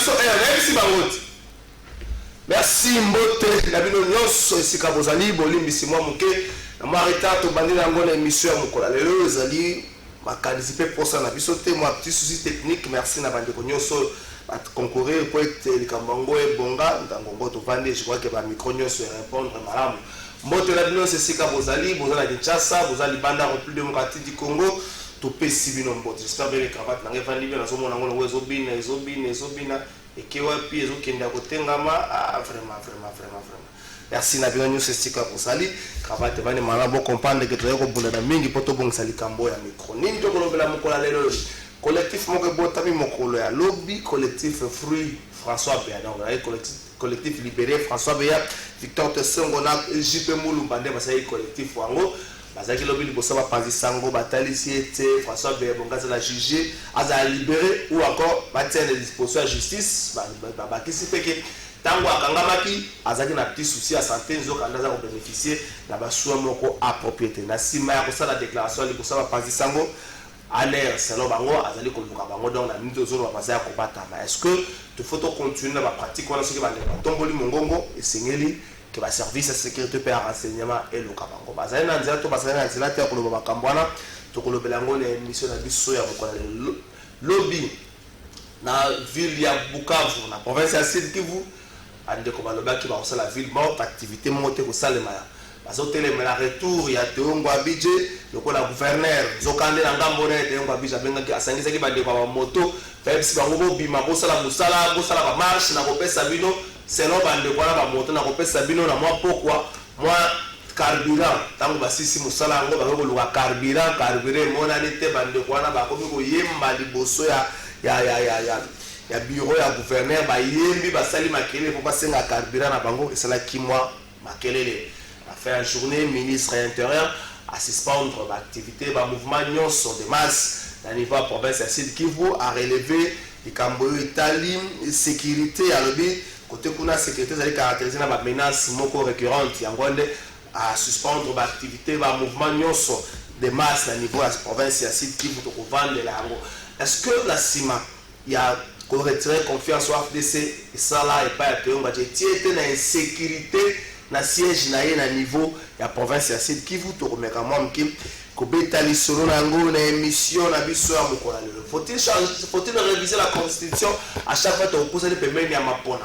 biso même si bangote merci mbote na bino nyonso esika bozali bolimbisi mwa moke na mwa retard tobandi nango na émission ya mokola lelo ezali makanisi mpe posa na biso te mwa petit souci technique merci na bandeko nyonso concourir po ete likambo yango ebonga ntango ngo tovandi je crois que bamicro nyonso répondre malamu mbote na bino nyonso esika bozali na Kinshasa bozali banda République démocratique du Congo topesi bino mbote j'espère bien cravate nange evandi bien nazomona ngo nango ezobina eke wapi ezokende ya kotengama vraiment merci na bino nyonso esika bozali cravate vani malamu comprendre que toyei kobunda na mingi mpo tobongisa likambo ya micro nini tokolobela mokola lelo collectif moko ebotami mokolo ya lobi collectif fruit François Beya donc collectif libéré François Beya Victor Tessengo na JP Mulumba nde basali collectif wango bazaki lobi liboso bapanzisa yango batalisi ete François Beya bongaza la juge azala libéré ou encore batia na disposition ya justice bakisi peke tango akangamaki azaki na petit souci ya santé nzokanda aza kobénéficier na basuwa moko à propriété na nsima ya kosala déclaration liboso bapanzisa yango à l'air selon bango azali koluka bango donc na minute ozolo bapaza ya kobatama est-ce que il faut continuer na pratique wana soki bande batomboli mongongo esengeli ke ba service ya sécurité pe ya renseignement eluka bango bazali na nzela to bazali na nzela te ya koloba makambo wana tokolobela yango na émission na biso ya kokola lobi na ville ya Bukavu na province ya Sud Kivu andeko balobaki bakosala ville morte activité moko te kosalema ya bazotelemela retour ya Teongo Abidje lokola gouverneur zokande na ngambo na Teongo Abidje abengaki asangisaki bandeko ba moto pepsi bango bobima bosala musala bosala ba marche na kopesa bino selon bandeko wana ba moto na kopesa bino na mwa pokwa mwa carburant tango basisi musala yango bakoluka carburant monani te bandeko wana bakomi koyemba liboso ya bureau ya gouverneur bayembi basali makelele po basenga carburant na bango esalaki mwa makelele faire une journée ministre intérieur à suspendre l'activité du mouvement nyonso de masse dans le niveau province à Sud Kivu à relever les camboyo Italie sécurité à l'objet côté kuna sécurité ça caractérisé na menace moko récurrente yangonde à suspendre l'activité du mouvement nyonso de masse dans le niveau à province à Sud Kivu to vendre la yango est-ce que la cima il y a qu'on retire confiance au FDC et ça là et pas à Teongo était na insécurité na siège na ye na niveau ya province ya Sud Kivu to komeka mwamki kobeta lisolo na ngo na émission na biso ya mokola lelo faut-il réviser la constitution à chaque fois to poser les pembeni ya mapona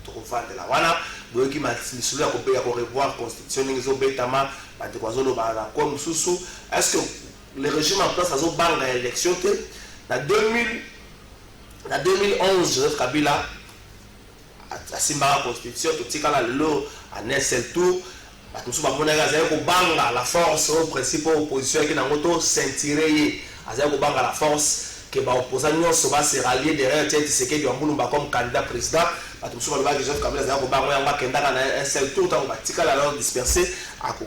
to kofandela wana boyoki lisolo ya kobeta ko revoir constitution ngizo betama bate kwa zolo ba na kwa mususu est-ce que le régime en place azo banga élection te na 2011 Joseph Kabila asimba la constitution totikala lelo en un seul tour batusu bamonaka azali kobanga la force au principe opposition qui nango to ceinturer azali kobanga la force que baopposant nyonso base rallier derrière Tshisekedi wa Mulumba comme candidat président batusu balobaki Joseph Kabila azali kobanga yango akendaka na un seul tour tango batikala alors dispersé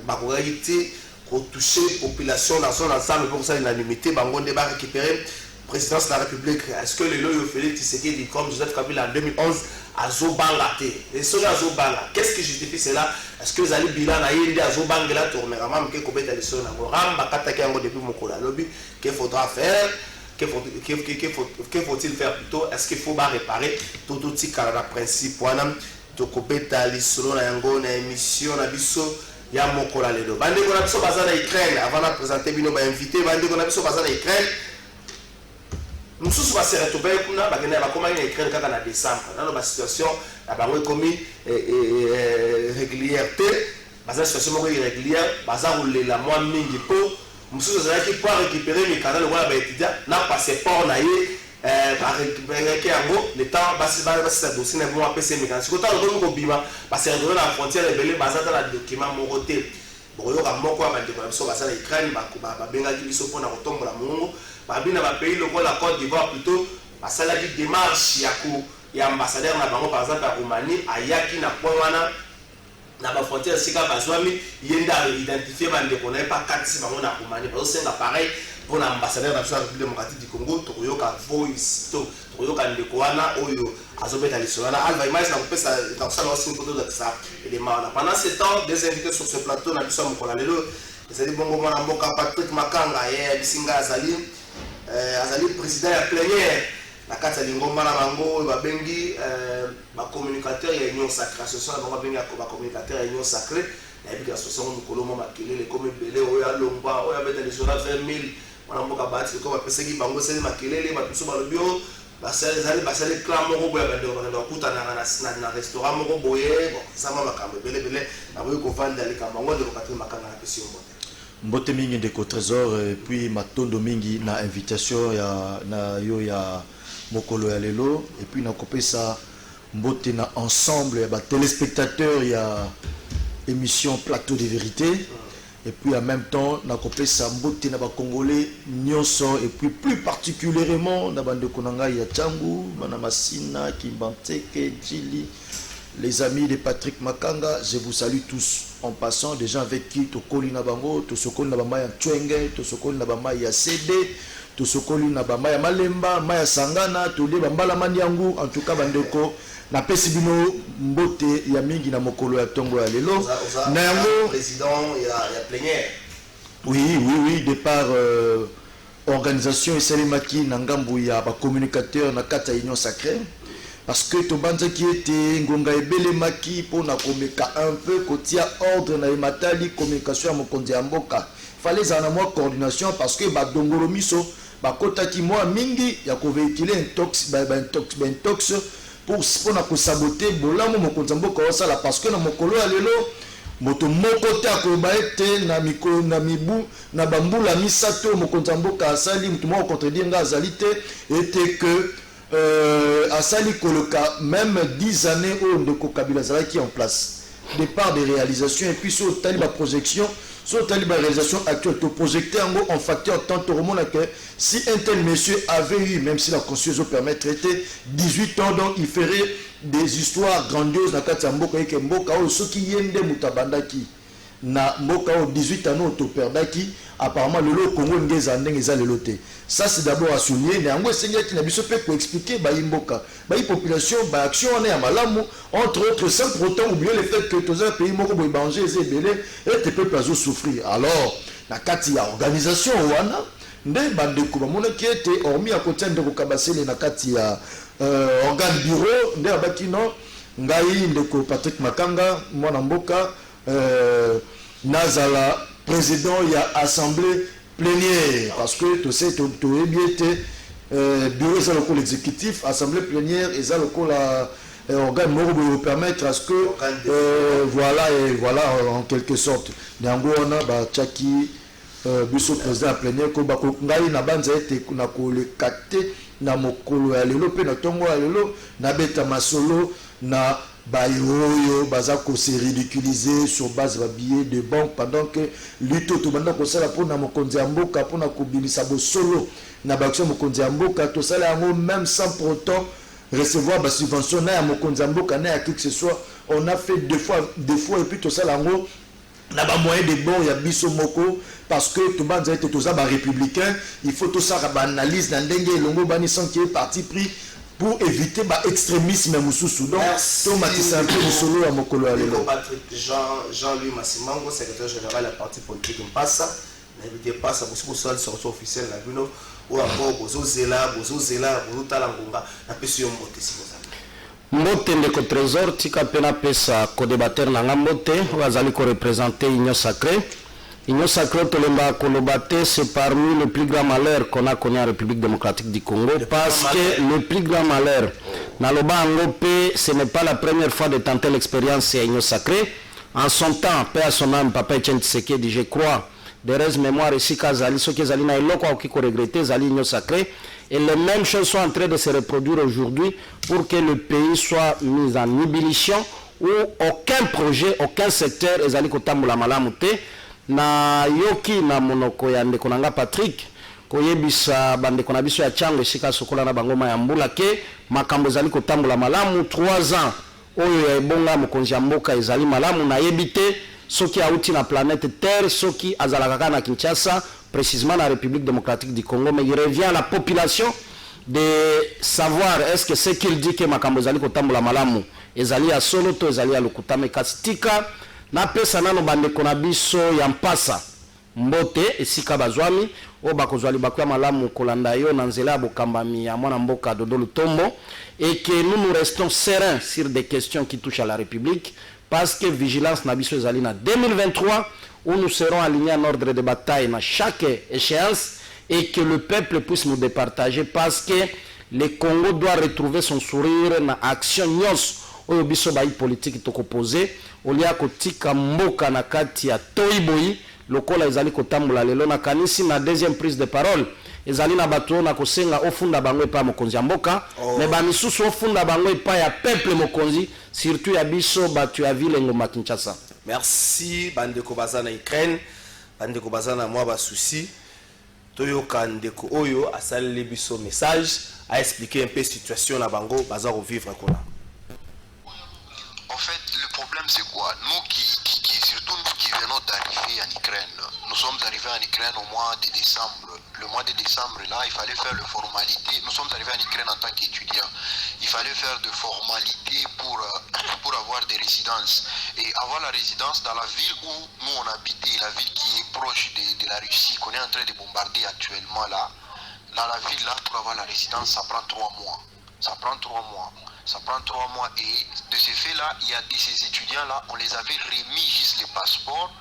bakokaki te kotoucher population dans son ensemble pour ça l'unanimité bango nde barécupérer présidence de la République. Est-ce que le loyo Félix Tshisekedi comme Joseph Kabila en 2011 azobanga te et ceux azobanga qu'est-ce qui justifie cela est-ce que zali bilan na yindi azobanga la tourner maman ke kobeta les sons na ramba kataki yango depuis mokola lobby qu'il faudra faire que faut-il faire plutôt est-ce qu'il faut réparer tout tika na principe wana to kobeta les sons na yango na émission na biso ya mokola lelo bande ko na biso bazana Ukraine avant de présenter bino ba invité bande ko na biso bazana Ukraine nous sommes passés à Tobago, nous avons écrit le cas en décembre. Dans la situation, nous avons commis régularité, la situation irrégulière, nous avons la moins mingi pour nous avons récupérer les canaux de la passeport, le temps, c'est dossier, nous avons PC mécanique. Quand nous avons bima, parce que nous avons la frontière rebelle, nous avons la document moroté. Bon, nous avons quoi de l'Ukraine, babina ba pays lokola la Côte d'Ivoire plutôt basala di démarche ya ambassadeur na bango par exemple à Roumanie ayaki na point wana na ba frontière sika bazwami yenda identifier bande ko na pas katisi bango na Roumanie parce que c'est pareil pour l'ambassadeur de la République démocratique du Congo toyoka voice toyoka ndeko wana oyo azobeta lisona alva image na kopesa na kusala aussi une photo de ça élément pendant ce temps des invités sur ce plateau na biso mokola lelo ezali bongo mwana mboka Patrick Makanga bisinga azali président ya plénière la kata lingomba na bango ba bengi ba communicateur ya union sacrée association na bango bengi ba communicateur ya union sacrée na bika association mukolo mama kelele comme belé oya lomba oya beta les jours 20000 wana mboka bati ko ba peseki bango sele makelele ba tuso ba lobio ba sale clan moko boya bande ba kuta na restaurant moko boye bon ça mama makambe belé na boye ko vanda le kamango de ko makanga na pesi mbote mbote mingi ndeko trésor et puis matondo mingi na invitation na yo ya mokolo ya lelo et puis na kopesa mbote na ensemble ba téléspectateurs ya émission Plateau de Vérité et puis en même temps na kopesa mbote na ba congolais nyonso et puis plus particulièrement na bande konanga ya Tchangu bana Masina Kimbanteke Djili les amis de Patrick Makanga, je vous salue tous en passant, des gens avec qui Tokoli Nabango, Tosokoli Nabama ya Tchwenge, Tosokoli Nabama ya CD, Tosokoli Nabama ya Malemba, Maya Sangana, Tolé Bambala Manyangu, en tout cas Bandeko, na Pesibino Mbote ya mingi na mokolo ya Tongo ya Lelo. Nayango président ya plénière. Oui, départ organisation et Salimaki Nangambu ya ba communicateur na kata union sacrée. Parce que Tobanza qui était Ngonga Ebele Maki pour na komeka un peu kotia ordre na matali communication à Mokonzi Amboka. Fallait en avoir coordination parce que ba dongoro miso ba kota ki moi mingi ya ko véhiculer un tox pour na ko saboter bolamo Mokonzi Amboka osala parce que na mokolo ya lelo moto moko ta ko ba ete na mikolo na mibu na bambula misato Mokonzi Amboka asali mutu mo contredire nga azalité était que Asali Koloka, même 10 années où Ndeko Kabila Zala qui est en place. Départ des réalisations et puis sur le taliba projection, sur le taliba réalisation actuelle, tu projecté en facteur tant au monde que si un tel monsieur avait eu, même si la Constitution permet de traiter 18 ans, donc il ferait des histoires grandioses dans Katamboka et Kemboka, ceux qui yende mutabandaki. Na mboka au 18 ans au perdaki apparemment le Congo ngeza ndengeza leloté ça c'est d'abord à souligner mais ango seigneur qui n'a biso pe pour expliquer ba imboka ba population ba action on est à malamu entre autres sans pour autant oublier le fait que tous un pays moko boy banger et belé et te peuple azo souffrir alors na kati ya organisation wana nde bande ko mona qui était hormis à côté de ko kabasele na kati ya organe bureau nde abaki no ngai ndeko Patrick Makanga mwana mboka Nazala président il y a assemblée plénière parce que tu sais tu es bien bureau ça le l'exécutif assemblée plénière et ça le organe pour permettre à ce que voilà en quelque sorte ndango on ba chaki biso président plénière ko ba ko ngai na banza ete na ko le katé na mokolo ya lelo pe na tongo ya lelo na beta masolo na bayoyo bazako se ridiculiser sur base de billets de banque pendant que luto to banda ko sala pour na Mokonzi Amboka pour na ko bilisa bo solo na baction Mokonzi Amboka to sala yango même sans pour autant recevoir ba subvention na Mokonzi Amboka na qui que ce soit on a fait deux fois et puis to sala yango na ba moyen de bon ya biso moko parce que to banza ete to za ba républicain il faut to ça ba analyse na ndenge longo bani sans qui est parti pris pour éviter l'extrémisme mususu. Donc, c'est un peu le solo à Mokolo Alelo. Patrick Jean-Louis Massimango, secrétaire général de la partie politique Mpassa, n'invitez pas ça pour ça sortie officielle la Bruno ou encore Bozo Zela, Bozo Talangonga, la PSU Mbote si vous avez. Mbote ndeko trésor tika pena pesa co-débatteur nanga Mbote wazali ko représenter Union Sacrée. Union Sacrée Tolemba Kolobate, c'est parmi les plus grands malheurs qu'on a connu en République démocratique du Congo. Parce que le plus grand malheur, Naloba Angope, ce n'est pas la première fois de tenter l'expérience à Union Sacrée. En son temps, paix à son âme, Papa Etienne Tshisekedi, je crois, de reste mémoire ici, Kazali, ce qui Zali n'a pas regretté, Zali Union Sacrée. Et les mêmes choses sont en train de se reproduire aujourd'hui pour que le pays soit mis en ébullition où aucun projet, aucun secteur, Zali Kotamboula Malamute, na yoki na monoko ya ndeko nanga Patrick koyebisa bandeko na biso ya Tchango esika sokola na bangoma ya mbula ke makambo ezali kotambola malamu 3 ans oyo ya ebonga Mokonzi ya mboka ezali malamu na yebite soki auti na planète Terre soki azalaka na Kinshasa précisément la République démocratique du Congo mais il revient à la population de savoir est-ce que ce qu'il dit que makambo ezali kotambola malamu ezali ya solo to ezali ya lokutame kastika na pesa nano bandeko na biso ya Mpassa Mbote esika bazwami o bakozwali bakuya malamu kolanda yo na nzela bokambami ya mwana mboka Dodo Lutombo, et que nous restons sereins sur des questions qui touchent à la République, parce que vigilance nabiso ezali na 2023 où nous serons alignés en ordre de bataille dans chaque échéance, et que le peuple puisse nous départager, parce que le Congo doit retrouver son sourire na action nyos oyo biso bayi politique tokoposer olia kotika mboka na kati ya toiboyi lokola ezali kotambola lelo na kanisi na deuxième prise de parole ezali na bato na kosenga ofunda bango epa mokonzi ya mboka mais bamisusu ofunda bango epa ya peuple mokonzi surtout ya biso bato ya ville ngoma Kinshasa. Merci bandeko baza na Ukraine, bandeko baza na mwa ba souci toyoka ndeko oyo asali biso message a expliquer un peu situation na bango baza revivre kona. En fait, le problème c'est quoi? Nous surtout nous qui venons d'arriver en Ukraine, nous sommes arrivés en Ukraine au mois de décembre. Le mois de décembre là, il fallait faire les formalités. Nous sommes arrivés en Ukraine en tant qu'étudiants. Il fallait faire des formalités pour avoir des résidences. Et avoir la résidence dans la ville où nous on habitait, la ville qui est proche de la Russie, qu'on est en train de bombarder actuellement là, dans la ville là, pour avoir la résidence, ça prend 3 mois. Ça prend 3 mois. Ça prend 3 mois et de ce fait-là, il y a de ces étudiants-là, on les avait remis juste les passeports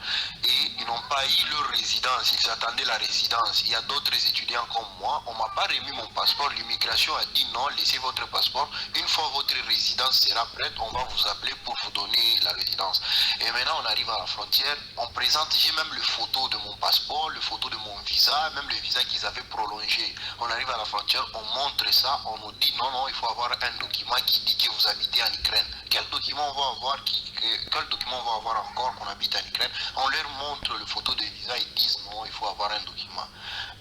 et ils n'ont pas eu leur résidence, ils attendaient la résidence. Il y a d'autres étudiants comme moi, on ne m'a pas remis mon passeport, l'immigration a dit non, laissez votre passeport. Une fois votre résidence sera prête, on va vous appeler pour vous donner la résidence. Et maintenant, on arrive à la frontière, on présente, j'ai même les photos de mon passeport, les photos de mon visa, même le visa qu'ils avaient prolongé. On arrive à la frontière, on montre ça, on nous dit non, il faut avoir un document qui dit que vous habitez en Ukraine. Quel document on va avoir encore qu'on habite en Ukraine? On leur montre les photos de visa, ils disent non, il faut avoir un document.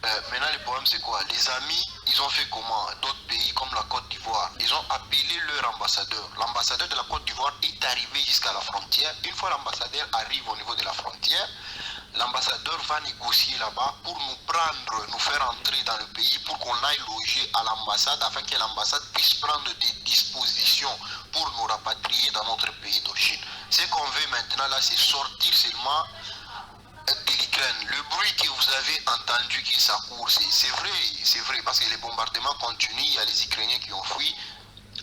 Maintenant le problème c'est quoi? Les amis, ils ont fait comment? D'autres pays comme la Côte d'Ivoire, ils ont appelé leur ambassadeur. L'ambassadeur de la Côte d'Ivoire est arrivé jusqu'à la frontière. Une fois l'ambassadeur arrive au niveau de la frontière, l'ambassadeur va négocier là-bas pour nous prendre, nous faire entrer dans le pays pour qu'on aille loger à l'ambassade afin que l'ambassade puisse prendre des dispositions pour nous rapatrier dans notre pays d'origine. Ce qu'on veut maintenant là, c'est sortir seulement de l'Ukraine. Le bruit que vous avez entendu qui ça court, c'est vrai, parce que les bombardements continuent, il y a les Ukrainiens qui ont fui.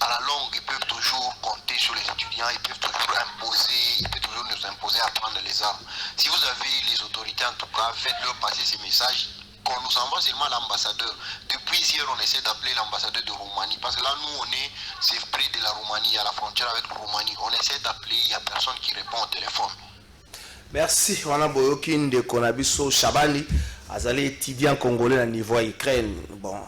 À la longue, ils peuvent toujours compter sur les étudiants, ils peuvent toujours nous imposer à prendre les armes. Si vous avez les autorités, en tout cas, faites-leur passer ces messages, qu'on nous envoie seulement l'ambassadeur. Depuis hier, on essaie d'appeler l'ambassadeur de Roumanie, parce que là, nous, c'est près de la Roumanie, à la frontière avec la Roumanie. On essaie d'appeler, il n'y a personne qui répond au téléphone. Merci. On a boyokin de Konabiso Chabani, azali étudiant congolais à niveau Ukraine. Bon.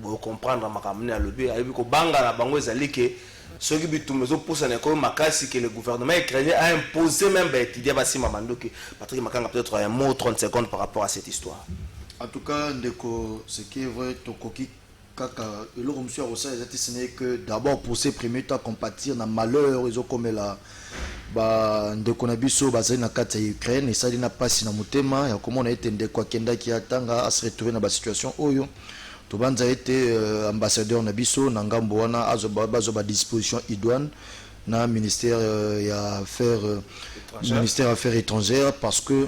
Pour comprendre ma ramener à l'objet avec ko banga la bango ezali que ceux qui bitumezo pour ça ne ko makasi que le gouvernement ukrainien a imposé même ba étudier basi mamando que Patrick Makanga peut-être un mot 30 secondes par rapport à cette histoire. En tout cas ndeko ce qui est vrai tokoki kaka le monsieur Rosa ezati ce n'est que d'abord pour ces premiers temps compatir na malheur ils ont comme la ba ndeko na biso bazali na kati ya Ukraine et ça n'a pas si na motema ya comment on a été ndeko akenda ki atanga à se retrouver dans la situation oyo Tobanza a été ambassadeur Nabiso, Nangambo wana azoba disposition idoine na ministère affaires étrangères parce que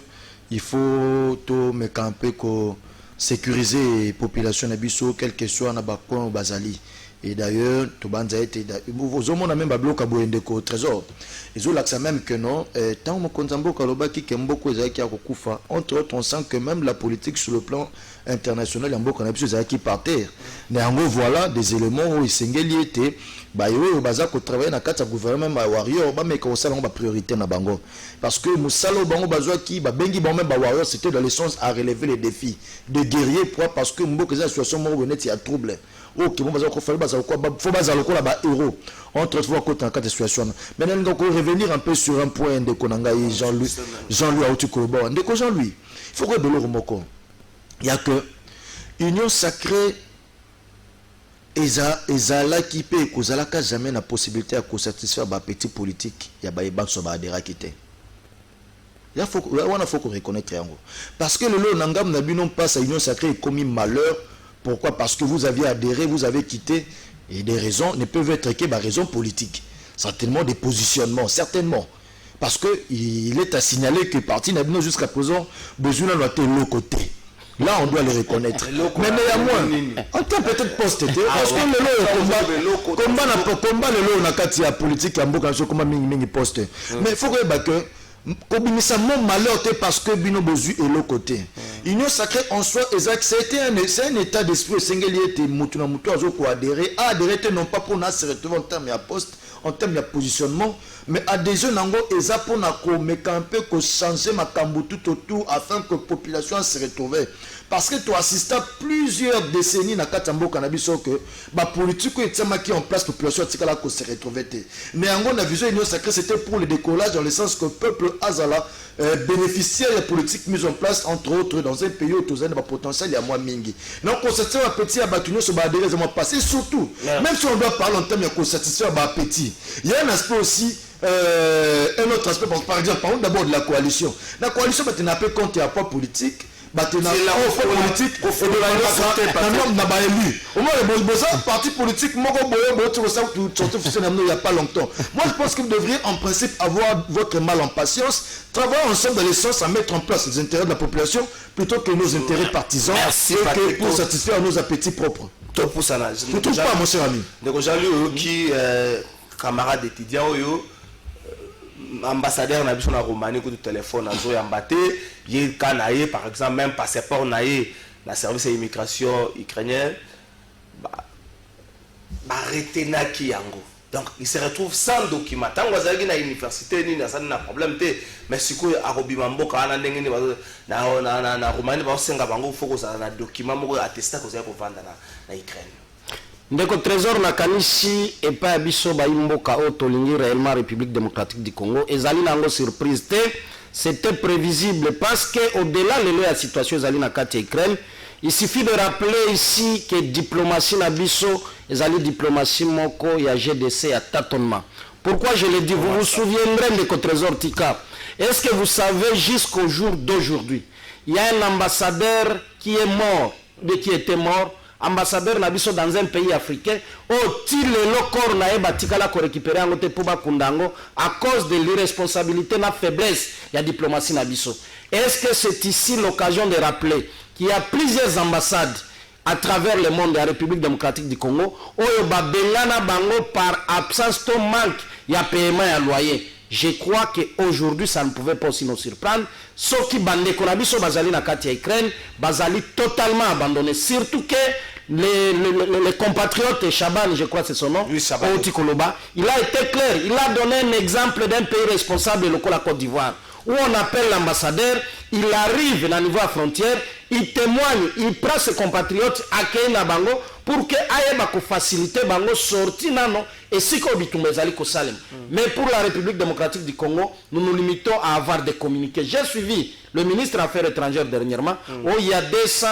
il faut to me camper ko sécuriser la population Nabiso quel que soit na bakon bazali. Et d'ailleurs, Tobanza a été vous on a même bloqué au trésor. Ils ont l'accès même que non tant mon konzambo kaloba ki kemboko ezaki akokufa entre autres on sent que même la politique sur le plan international en beaucoup qui par terre. Néanmoins voilà des éléments où ils s'engagent été bah yo baza ko travailler na kati gouvernement ba warrior ba mais ko sala ba priorité na bango parce que musalo bango bazwa ki ba bengi ba même ba warrior c'était dans le sens à relever les défis de guerrier pour parce que mboko za situation mo bonnet il y a trouble. OK bon baza ko faire baza ko faut baza ko la ba héros entre fois côté en cas de situation. Maintenant on revenir un peu sur un point de Konanga Jean-Louis Aoutikoloba de Jean-Louis. Il faut que de l'eau moko. Il y a que union sacrée ezala qui peut kozala ka jamais na possibilité à satisfaire ba petit politique ya ba ibanso ba adera kité. Il faut qu'on reconnaître yango parce que le lot nangam na bino passe à union sacrée commis malheur. Pourquoi? Parce que vous aviez adhéré, vous avez quitté et des raisons ne peuvent être que des raisons politiques. Certainement des positionnements, certainement. Parce que il est à signaler que parti n'a jusqu'à présent besoin de l'autre côté. Là, on doit les reconnaître. Mais il y a moins. En termes peut-être poste, parce que le combat le na kati ya politique ya mboka so comme mingi poste. Mais il faut que ça mon malheur parce que bino bozu et l'autre côté. Union sacrée en soi exact c'est un état d'esprit singulier était mutu na mutu azo ko adhérer non pas pour na se retrouver en termes ya poste, en termes de positionnement, mais adhésion nango eza pour na ko mekampe ko changer makambo tout autour afin que la population se retrouve. Parce que tu assistes à plusieurs décennies na katambo cannabis que ba politique qui en place population tikala ko se retrouver. Mais en gros la vision union sacrée c'était pour le décollage dans le sens que le peuple azala bénéficiaire de la politique mise en place entre autres dans un pays où tous un potentiel il y a moins mingi. Donc on s'attend à petit abattu sur ba adhérer passé surtout même si on doit parler en termes de satisfaire ba petit. Il y a un aspect aussi un autre aspect par exemple parlons d'abord de la coalition. La coalition tu n'a pas compte à poids politique. C'est la politique au moins le parti politique il n'y a pas longtemps. Moi je pense que vous devriez en principe avoir votre mal en patience, travailler ensemble dans le sens à mettre en place les intérêts de la population plutôt que nos intérêts partisans et pour satisfaire nos appétits propres. Tu ne trouves pas mon cher ami? Qui camarade étudiant ambassadeur na biso na Roumanie ko téléphone azo yambate ye kanaye par exemple même passeport naye na service d'immigration ukrainien ba retenaki yango donc il se retrouve sans document tango azalaki na université ni na sana problème te mais siko arobima mboka ana ndenge ni na Roumanie ba senga bango faut ko na document moko attestat ko za ko vendre na Ukraine. Ndeko trésor na kanisi et pas biso ba imboka o tolingi réellement République démocratique du Congo ezali nango surprise te c'était prévisible parce que au-delà de la situation ezali na kati Ukraine il suffit de rappeler ici que diplomatie na biso ezali diplomatie moko ya GDC à tâtonnement. Pourquoi je le dis? Vous vous souviendrez de trésor Tika. Est-ce que vous savez jusqu'au jour d'aujourd'hui il y a un ambassadeur qui est mort qui était mort ambassadeur nabiso dans un pays africain au-il le corps na batikala ko récupérer en côté pour bakundango à cause de l'irresponsabilité na faiblesse ya diplomatie nabiso. Est-ce que c'est ici l'occasion de rappeler qu'il y a plusieurs ambassades à travers le monde de la République démocratique du Congo oyo babengana bango par absence to manque ya paiement ya loyer. Je crois qu'aujourd'hui, ça ne pouvait pas aussi nous surprendre. Sauf que bande konabiso bazali na kati ya Ukraine, bazali totalement abandonné. Surtout que les compatriotes, Chaban, je crois que c'est son nom, Oti Koloba, il a été clair. Il a donné un exemple d'un pays responsable, le Côte d'Ivoire, où on appelle l'ambassadeur, il arrive à niveau à frontière, il témoigne, il prend ses compatriotes, accueille na bango, pour que aïe ko faciliter bango sorti nano et si ko bitumbe zali ko salem. Mais pour la République démocratique du Congo, nous nous limitons à avoir des communiqués. J'ai suivi le ministre des Affaires étrangères dernièrement, où il y a 200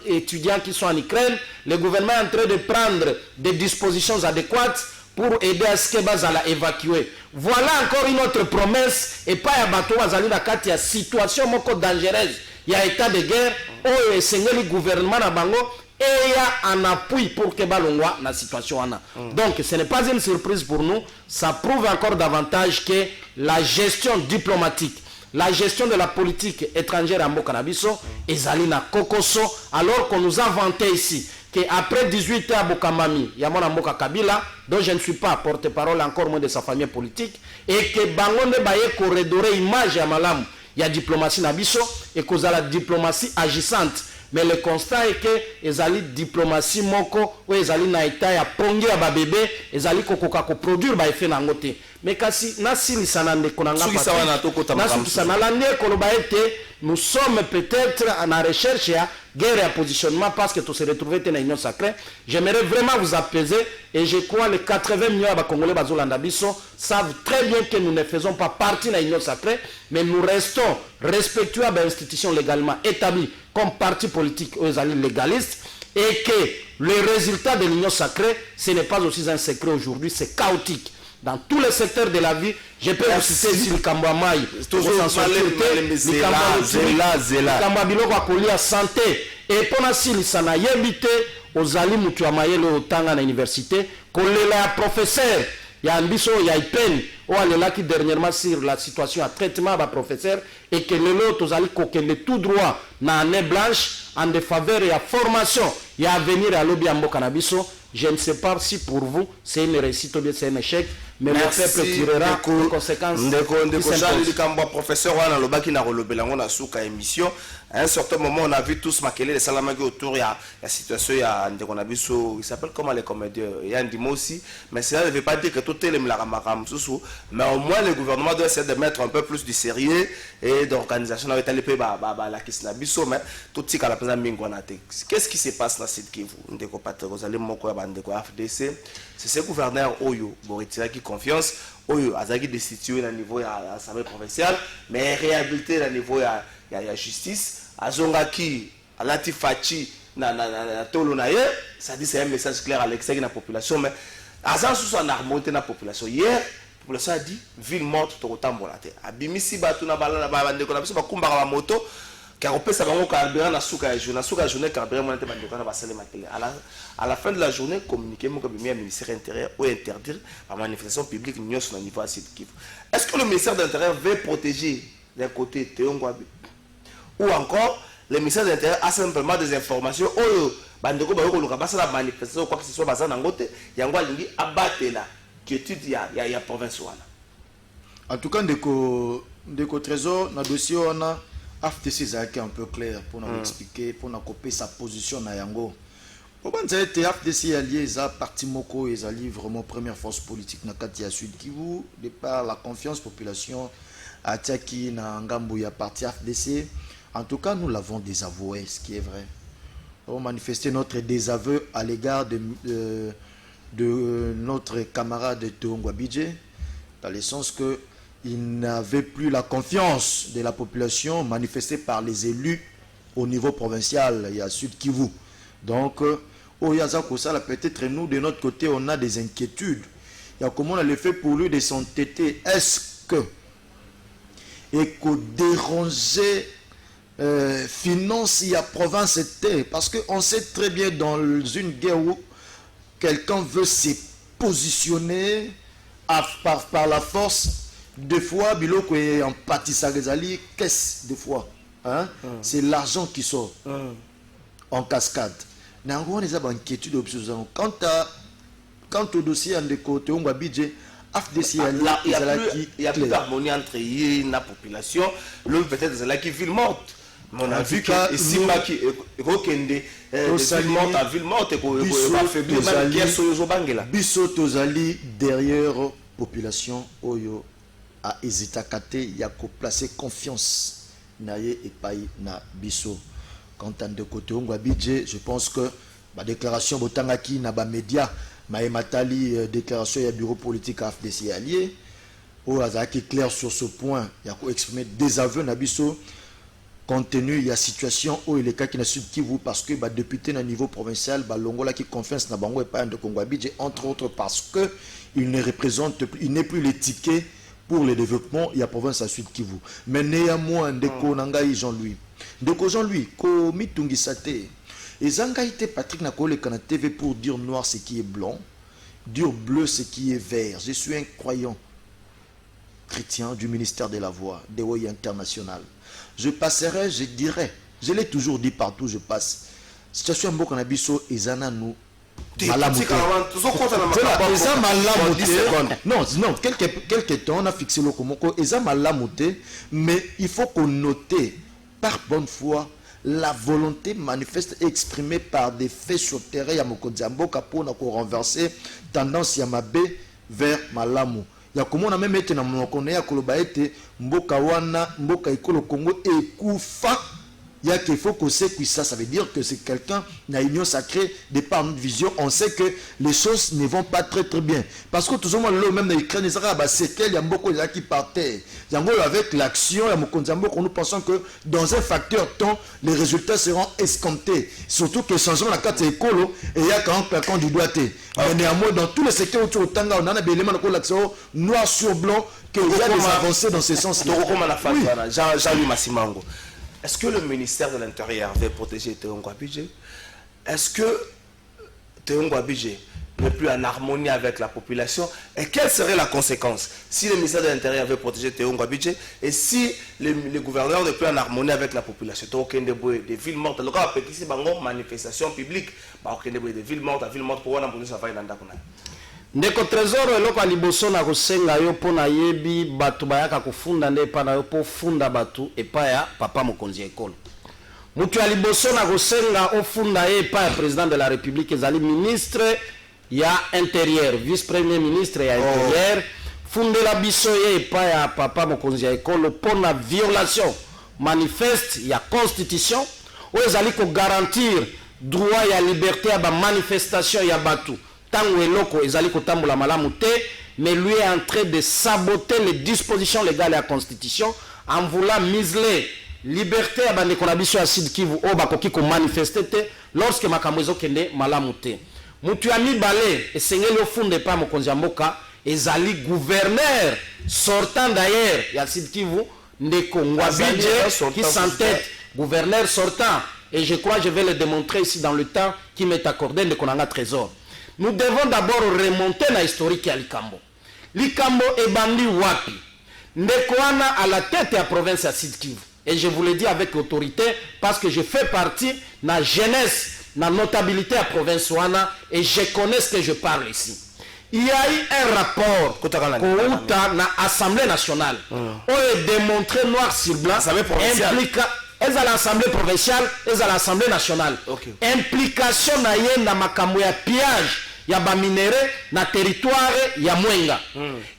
étudiants qui sont en Ukraine. Le gouvernement est en train de prendre des dispositions adéquates pour aider à ce que bazala évacuer. Voilà encore une autre promesse et pas à bateau azali na kati ya situation moko dangereuse. Il y a état de guerre, où le gouvernement na bango et il y a un appui pour que balongwa la situation ana. Donc ce n'est pas une surprise pour nous, ça prouve encore davantage que la gestion diplomatique, la gestion de la politique étrangère à Mboka Nabiso ezali na kokoso alors qu'on nous a vanté ici qu'après 18 ans à Bokamami, Yamona Mboka Kabila, dont je ne suis pas porte-parole encore moins de sa famille politique, et que Bangonde Baye corridorer image à Malam, il y a diplomatie Nabiso, et qu'on a la diplomatie agissante. Mais le constat est que les alliés diplomatie moko ou les alliés na état ya pongi ya babébé les alliés kokoka ko produire ba effet na ngote mais kasi nasi lisanande konanga pas nasi sanalande koloba ete nous sommes peut-être en recherche ya guerre à positionnement parce que tout se retrouver dans l'union sacrée. J'aimerais vraiment vous apaiser et je crois les 80 millions de Congolais bazolanda biso savent très bien que nous ne faisons pas partie de l'union sacrée mais nous restons respectueux à l'institution légalement établie comme parti politique aux alliés légalistes et que le résultat de l'union sacrée ce n'est pas aussi un secret aujourd'hui, c'est chaotique. Dans tous les secteurs de la vie, je peux vous citer ici le Kambouamaï, le santé. Et pour ainsi, il y a évité aux alliés mutuamaï le tanga à l'université, qu'on les professeurs il y a un biso, il y a une peine. On est là qui dernièrement sur la situation à traitement de professeur et que les autres allaient coquiller tout droit dans l'année blanche en défaveur et à formation. Il y a à venir à l'objet en Bokanabisson. Je ne sais pas si pour vous c'est une réussite ou bien c'est un échec, mais le peuple tirera les conséquences. Professeur Wana Lobaki na Rolobelango na souka émission. À un certain moment, on a vu tous maquiller les salamagos autour. Il y a la situation, il y a il s'appelle comment les comédiens. Il y a un dimo aussi. Mais cela ne veut pas dire que tout est le mlaramakam. Mais au moins, le gouvernement doit essayer de mettre un peu plus du sérieux et d'organisation. Qu'est-ce qui se passe dans cette Kivu? C'est ce gouverneur Oyo, qui confiance. Oyo, Azaki destitué au niveau de l'Assemblée provinciale, mais réhabilité au niveau de la justice. Azongaki, Alati Fachi, Tolonaye, ça dit c'est un message clair à l'extérieur de la population, mais Azan sous en harmonie de la population. Hier, la population a dit ville morte, Torotambolate. Abimisi Batuna Balana Babande, qu'on a vu Bakumba la moto. Car on peut savoir carburant na souka journée carburant monte bandeko na basale makele à la fin de la journée communiquer mon ministère intérieur ou interdire la manifestation publique nyos na niveau à Sud Kivu. Est-ce que le ministère de l'Intérieur veut protéger d'un côté Théongwabi ou encore le ministère de l'Intérieur a simplement des informations bandeko ba ko luka basala manifestation quoi que ce soit basana ngote yango alingi abatela quiétude ya province wana. En tout cas ndeko trésor na dossier wana FDC est un peu clair pour nous expliquer, pour nous couper sa position na yango. Au bon ça été FDC allié za parti moko et allié vraiment première force politique na Katia Sud Kivu de par la confiance population à Tiaki na ngambu ya parti FDC. En tout cas, nous l'avons désavoué, ce qui est vrai. On manifesté notre désaveu à l'égard de notre camarade Tongwa Bidje, dans le sens que il n'avait plus la confiance de la population manifestée par les élus au niveau provincial, il y a Sud Kivu. Donc, au Yazako, ça, peut-être nous, de notre côté, on a des inquiétudes. Il y a comment on a le fait pour lui de s'entêter. Est-ce que, et qu'au déranger finance, il y a province était, parce qu'on sait très bien dans une guerre où quelqu'un veut se positionner par la force. Des fois, Biloko est en pâtissage, qu'est-ce des fois hein? C'est l'argent qui sort en cascade. On a des inquiétudes. Quant au dossier de côté, on va budget. Il y a plus d'harmonie entre la population. L'autre peut-être c'est là qui ville morte. On a vu que ici, ville morte, Biso Tozali derrière population Oyo. A hésité à il y a placer confiance naie et pas na biso. Quant à de côté on budget, je pense que ma déclaration botangaki na ba média matali déclaration ya bureau politique FDC allié au azaki clair sur ce point, il y a exprimer désaveu na biso compte tenu il y a situation où il est cas qui n'a Sud Kivu parce que ba député na niveau provincial ba longola qui confiance na bango et pas de Congo budget entre autres parce que il ne représente plus, il n'est plus les tickets pour le développement, il y a province à Sud Kivu. Mais néanmoins, Ndeko Nangaï Jean-Louis. Ndeko Jean-Louis, ko mitungi sate. Et Zangaïté Patrick Nakole Kana TV pour dire noir ce qui est blanc, dire bleu ce qui est vert. Je suis un croyant chrétien du ministère de la Voix, des Woy International. Je passerai, je dirai, je l'ai toujours dit partout, je passe. Situation Mbo Kanabiso et Zana nous. Non, quelques temps on a fixé le Komoko et ça malamoté, mais il faut qu'on note par bonne foi la volonté manifeste exprimée par des faits sur terrain ya Mokonzambo pour renverser tendance Yamabe vers Malamu. Il y a comment on a même été dans mon connaît à Kolobaete Mboka Wana Mboka Ikolo Congo et Koufa. Il y a qu'il faut qu'on sait que ça veut dire que c'est quelqu'un qui a une union sacrée de par notre vision. On sait que les choses ne vont pas très bien. Parce que tout le monde, même dans l'Ukraine, c'est qu'il y a beaucoup de gens qui partaient. Avec l'action, nous pensons que dans un facteur temps, les résultats seront escomptés. Surtout que changeons la carte écolo et il y a quand même quelqu'un du doigté. Mais néanmoins, dans tous les secteurs autour de Tanga, on a des éléments de l'action noir sur blanc qu'il y a des avancées dans ce sens-là. Jean-Louis Massimango. Est-ce que le ministère de l'Intérieur veut protéger Théongwa Budget? Est-ce que Théongo Abidje n'est plus en harmonie avec la population. Et quelle serait la conséquence si le ministère de l'Intérieur avait protégé Théongo Abidje et si le gouverneur n'est plus en harmonie avec la population? Des villes mortes. Donc, on peut ici une manifestation publique. Des villes mortes pour voir la police. Ndeko trésor eloko aliboso na kosenga yo pona yebi batu bayaka kufunda nde pa na yo po funda batu epa ya papa mokonzi ekolo. Mutu aliboso na kosenga ofunda ye pa ya président de la République ezali ministre ya intérieur, vice-premier ministre ya intérieur, fundela biso ye epa ya papa mokonzi ekolo pona violation manifeste ya constitution o ezali ko garantir droit ya liberté ya ba manifestation ya batu. Tango eloko ezali kotambola malamu te, mais lui est en train de saboter les dispositions légales de la constitution en voulant museler liberté à bande konabiso ya Sud Kivu o bakoki ko manifester te lorsque makambo ezokende malamu te. Mutu ya mibale esengeli ofunde pa mokonzi ya mboka ezali gouverneur sortant d'ailleurs ya Sud Kivu Ndeko Ngwabidje qui s'entête gouverneur sortant, et je crois que je vais le démontrer ici dans le temps qui m'est accordé de Konanga Trésor. Nous devons d'abord remonter la historique à Likambo. Likambo est bandi wapi. Ndekoana à la tête de la province à Sud Kivu. Et je vous le dis avec autorité parce que je fais partie de la jeunesse, de la notabilité à la province Ouana et je connais ce que je parle ici. Il y a eu un rapport dans l'Assemblée nationale où il est démontré noir sur blanc impliquant. Eza l'Assemblée provinciale, eza l'Assemblée nationale. Implication na ye na makambo ya pillage ya ba minéré na territoire ya Mwenga.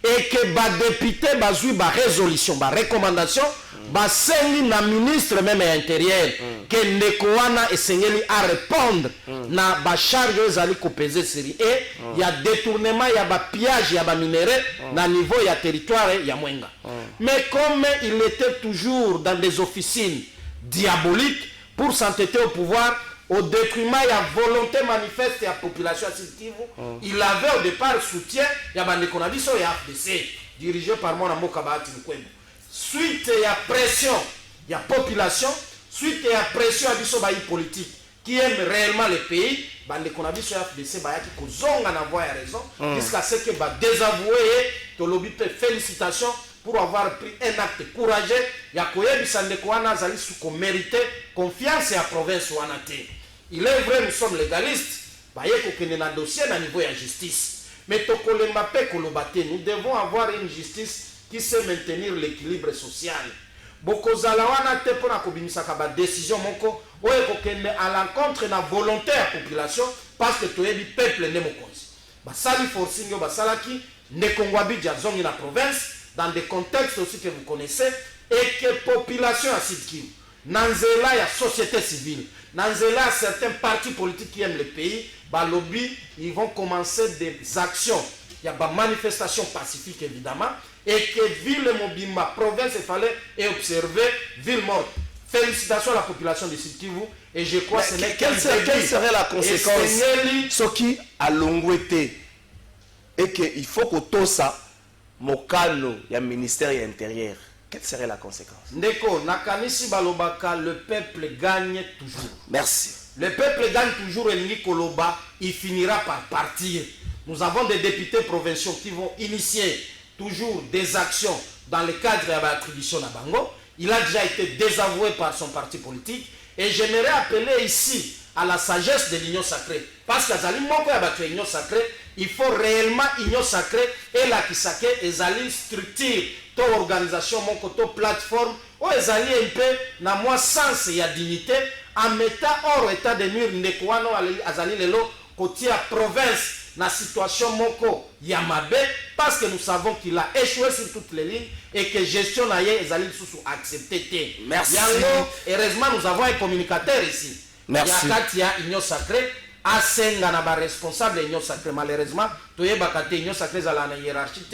Et que ba député bazui ba résolution, ba recommandation, ba sengi na ministre même intérieur que ndeko wana esengeli à répondre na ba charge ezali ko peser série et il y a détournement ya ba pillage ya ba minéré na niveau ya territoire ya Mwenga. Mais comme il était toujours dans des officines diabolique pour s'entêter au pouvoir au détriment de la volonté manifeste de la population assistive. Il avait au départ soutien de Bandekonabiso et FDC dirigé par mon amour Kabati Nkwembo. Suite à la pression de la population, suite à la pression de la politique qui aime réellement le pays, Bandekonabiso et FDC qui kozonga na voie raison jusqu'à ce que désavouer Tolobi félicitations pour avoir pris un acte courageux, Yakoye Bissandeko wana azali sous mérité confiance à la province Wanate. Il est vrai, nous sommes légalistes, baye kokene na dossier na niveau de justice. Mais tokole mapé kolobate, nous devons avoir une justice qui sait maintenir l'équilibre social. Bokozala wana te pona kobimisaka ba décision moko oye kokene à l'encontre na volonté de la population parce que toyebi peuple ne mokonzi. Basali forcing yo basalaki Ndeko Ngwabidje zongi na province dans des contextes aussi que vous connaissez, et que la population à Sud Kivu, Nanzela, il y a société civile, Nanzela, il y a certains partis politiques qui aiment le pays, lobby, ils vont commencer des actions. Il y a des manifestations pacifiques évidemment, et que ville Mobimba, province, il fallait observer ville morte. Félicitations à la population de Sud Kivu, et je crois que ce n'est quelle serait la conséquence ce qui a longouetté, et qu'il faut que tout ça Mokano, il y a ministère intérieur. Quelle serait la conséquence? Ndeko, nakanisi balobaka, le peuple gagne toujours. Merci. Le peuple gagne toujours et Elingi Koloba, il finira par partir. Nous avons des députés provinciaux qui vont initier toujours des actions dans le cadre de l'attribution à Bango. Il a déjà été désavoué par son parti politique. Et j'aimerais appeler ici à la sagesse de l'Union sacrée. Parce qu'il y a l'Union sacrée, il faut réellement l'Union sacrée et la Kisake, ezali structure, to organisation, mon koto plateforme, ou ezali un peu, na moi sens et dignité, en mettant hors état de nuire, ndekouano azali lelo, côté à province, na situation moko yamabe, parce que nous savons qu'il a échoué sur toutes les lignes et que gestion naye ezali sous accepté. Merci. Yango, heureusement, nous avons un communicateur ici. Merci. Il y a Union sacrée. Asenga na ba responsable Union sacrée, malheureusement toyeba kate Union sacrée za la hiérarchie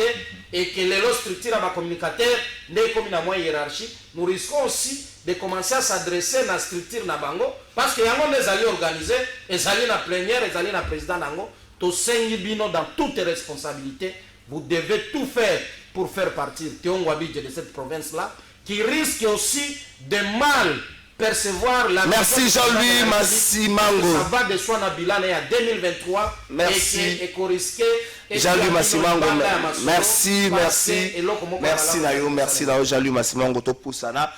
et que les structures ba communicateur ne comme na moins hiérarchie, nous risquons aussi de commencer à s'adresser à la structure na bango parce que yango les alliés organisés et alliés na plénière et alliés na président nango to sengi bino dans toutes les responsabilités, vous devez tout faire pour faire partir Théongo Abidje de cette province là qui risque aussi de mal percevoir la... Merci Jean-Louis Massimango. Ça va de soi na bilan à 2023. Merci. Et qu'on risque... Jean-Louis Massimango. Merci Nayo, merci Nayo, Jean-Louis Massimango, to poussana.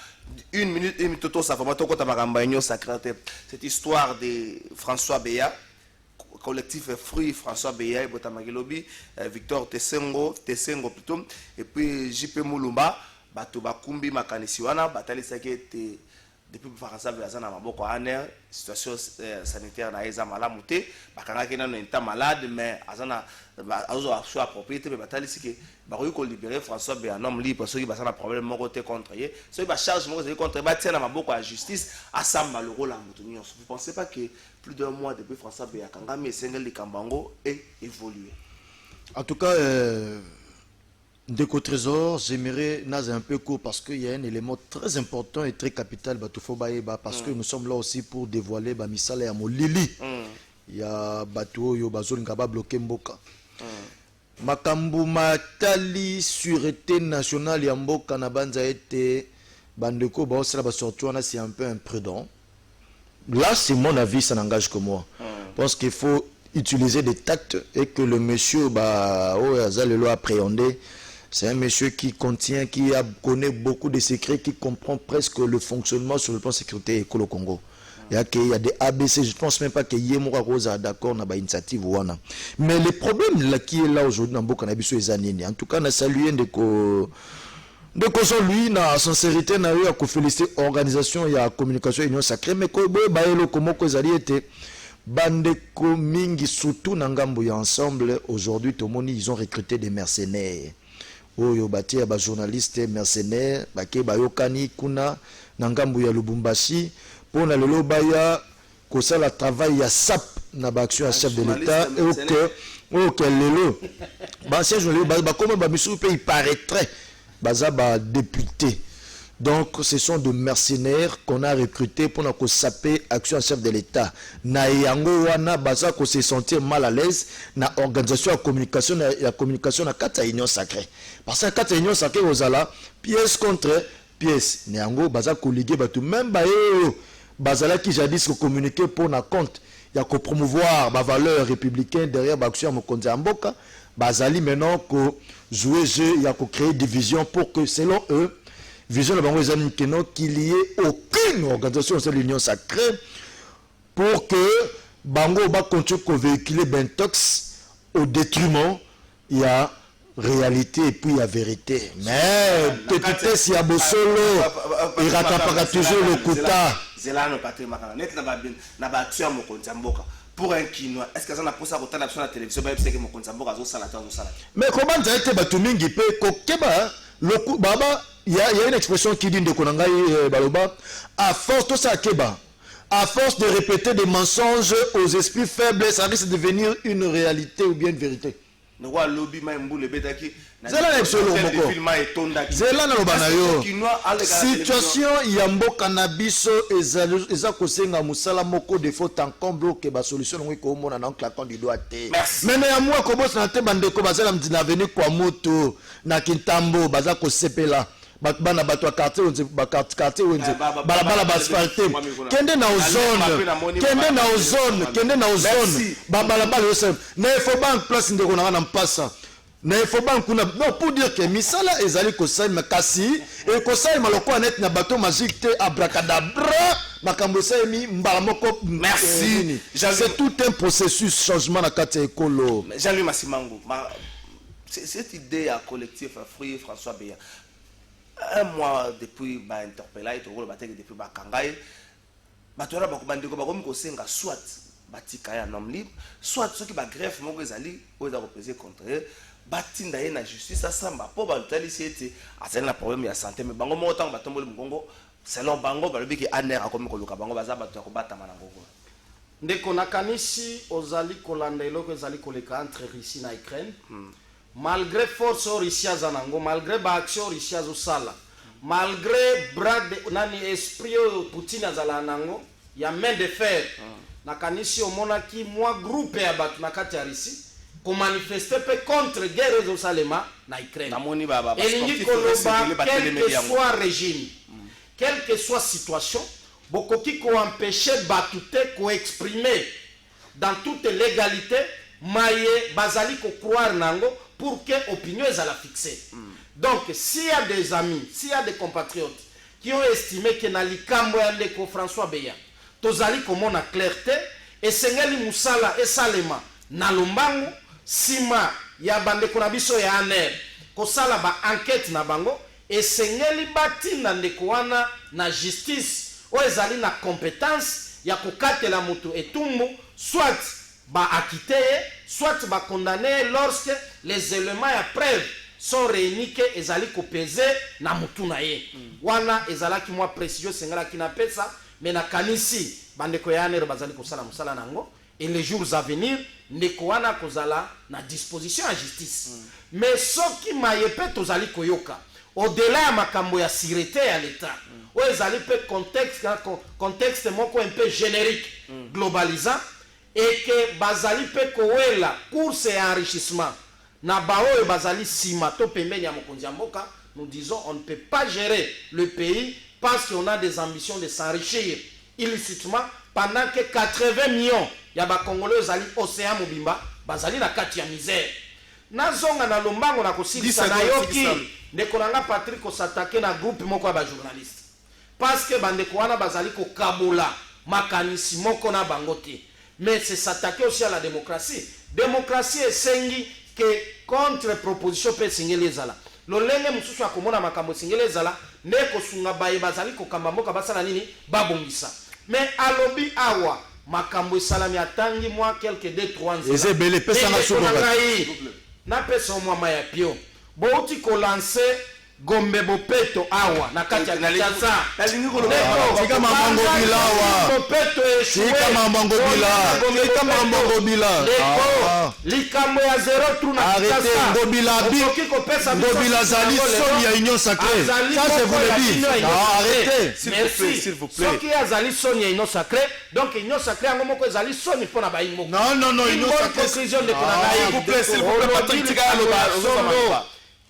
Une minute, toto, ça va pas ta magambaigno sacré. Cette histoire de François Béa, collectif Fruit François Béa et Botamagilobi, Victor Tessengo plutôt, et puis JP Moulumba, Bato Bakumbi Makanisiwana, Batali Sakete. Depuis que France a vu la situation sanitaire na eza malamuté bakanga kena no état malade mais azana azo a propriété mais batali siki ba ko libérer François Béa un homme libre parce que ba sana problème moko te contre ye so ba charge moko te contre ba tiena maboko à justice asamba le rôle en mutunyo. Vous pensez pas que plus d'un mois depuis François Béa kanga mais sengel likambango et évoluer? En tout cas Ndeko Trésor, j'aimerais nager un peu court parce qu'il y a un élément très important et très capital parce que nous sommes là aussi pour dévoiler Misala et Molili. Il y a Bato yo bazol ngaba bloqué Mboka. Makambu matali sûreté nationale ya Mboka na banza été bandeko ba osala ba sorti wana c'est un peu imprudent. Là c'est mon avis, ça n'engage que moi. Je pense qu'il faut utiliser des tacts et que le monsieur le appréhender. C'est un monsieur qui connaît beaucoup de secrets, qui comprend presque le fonctionnement sur le plan sécurité et au Congo. Il y a des ABC, je ne pense même pas que Yemura Rosa d'accord dans l'initiative. Mais le problème là, qui est là aujourd'hui dans Mboka Nabiso et Zanini, en tout cas, on a salué de lui, na sincérité, na eu à féliciter l'organisation, il y a communication, union sacrée, mais comme Kozali était Bandeko Mingi, surtout Nangambo, ensemble, aujourd'hui, tout le monde, ils ont recruté des mercenaires. Oyo bati ya ba journaliste mercenaire bake bayokani kuna na ngambu ya Lubumbashi pona lelo baya kosala travail ya SAP na ba action à chef de l'État et OK lelo ba ancien journaliste ba comme ba misu pe il paraîtrait baza ba député. Donc ce sont des mercenaires qu'on a recrutés pour nous saper action chef de l'État. Na yango wana baza ko se sentir mal à l'aise na organisation de communication na kata union sacrée. Parce que kata union sacrée ozala pièce contre pièce. Na yango baza ko liguer batu même ba bazala qui jadis ko communiquer pour na compte ya ko promouvoir ba valeurs républicaines derrière ba action mokonzi mboka bazali maintenant ko jouer jeu ya ko créer division pour que selon eux vision qu'il y ait aucune organisation de l'Union sacrée pour que Bango va continuer à véhiculer Bentox au détriment il y a réalité et puis il y a vérité. Mais peut-être s'il y a Bossolo, il rattrapera toujours le quota. Pour un Kinois, est-ce que ça n'a pas ça autant d'options à la télévision? Mais comment tu as été batumingi pe kokeba le coup baba il y a une expression qui dit de Konangai Baloba à force de ça keba à force de répéter des mensonges aux esprits faibles ça risque de devenir une réalité ou bien une vérité. Situation yamboka na biso eza kosenga musala moko de faute en comble que ba solution ngo mona na claquant du doigt te mais na moi ko boss na te bandeko bazala mdina venir kwa moto na Kintambo baza ko sepela bana bato quartier ba quartier wenze balabala ba asphalte kende na ozone balabala yose na faut pas en place ndeko na mpasa. Il faut pas pour dire que misala ezali kosai makasi et kosai maloko net na bateau magique te abracadabra makambo mi mbala moko. Merci. C'est tout un processus changement na kati ekolo. Jean-Louis Massimango, cette idée à collectif Fruit François Béa. Un mois depuis ba interpellé to rolo bateki depuis ba kangai. Batora ba kubandiko ba komi kosenga soit batika ya nom libre, soit ceux qui ba greffe moko ezali oza reposer contre batinda ye na justice asamba po balutali siete azali na problème ya santé mais bango moko tango batomboli mukongo selon bango balobi ki aner akomi koluka bango baza bato ya kobatama na ngongo. Ndeko nakanisi ozali kolanda eloko ezali koleka entre Russie na Ukraine malgré force Russie azanango malgré ba action Russie azosala malgré bras de nani esprit Poutine azala nango ya main de fer nakanisi omonaki moi groupe ya bato na kati ya Russie pour manifester contre guerre de Salema na Ukraine. Et quel que soit régime, quelle que soit situation, bokoki ko empêcher batute ko exprimer dans toute légalité maye bazali ko croire nango pour que opinion ezala fixée. Donc s'il y a des amis, s'il y a des compatriotes qui ont estimé que na likambo ya ndeko François Beya tozali komona clarté esengeli musala esalema na lombangu sima ya bandeko na biso ya ANR kosala ba enquête na bango esengeli batinda ndeko wana na justice o ezali na compétence ya kokatela mutu etumbu soit ba acquitté soit ba condamné lorsque les éléments ya preuve sont réunis que ezali ko peser na mutu na ye wana ezalaki moi précision sengala ki na pesa mais na kanisi bandeko ya ANR bazali kosala musala nango et les jours à venir ndeko wana kozala na disposition à justice mais soki mayepe tozali koyoka au-delà ya makambo ya sûreté ya l'état o ezali pe contexte moko un peu générique globalisant et que bazali pe kowela course et enrichissement na baoyo bazali sima to pembeni ya mokonzi ya mboka. Nous disons on ne peut pas gérer le pays parce qu'on a des ambitions de s'enrichir illicitement pendant que 80 millions ya ba congolais zali océan mobimba bazali na kati ya misère. Nazonga na lombango na kosilisa na yoki ndeko nanga Patrick s'attaquer na groupe moko ba journaliste parce que bandeko wana bazali ko kabola makanisi moko na bangote mais c'est s'attaquer aussi à la démocratie. Démocratie esengi que contre proposition pe singeli ezala lolenge mususu akomona makambo singeli ezala ndeko sunga baye bazali ko kamba mboka basala nini babongisa mais alobi awa makambo esalami atangi moi quelques 2-3 ans ezebele pesa na solo na pesa mwa maya pio bouti ko lancer Gombe Bopeto awa na kati ya Kinshasa nalingi koloba tika mamango bila awa Bopeto tika mamango bila likambo ya zero trou na Kinshasa ngobila zali soni ya union sacrée ça je vous le dis arrêtez s'il vous plaît soki azali soni ya union sacrée donc union sacrée yango moko ezali soni pona baimoko non union sacrée conclusion de kona s'il vous plaît Patrick tika loba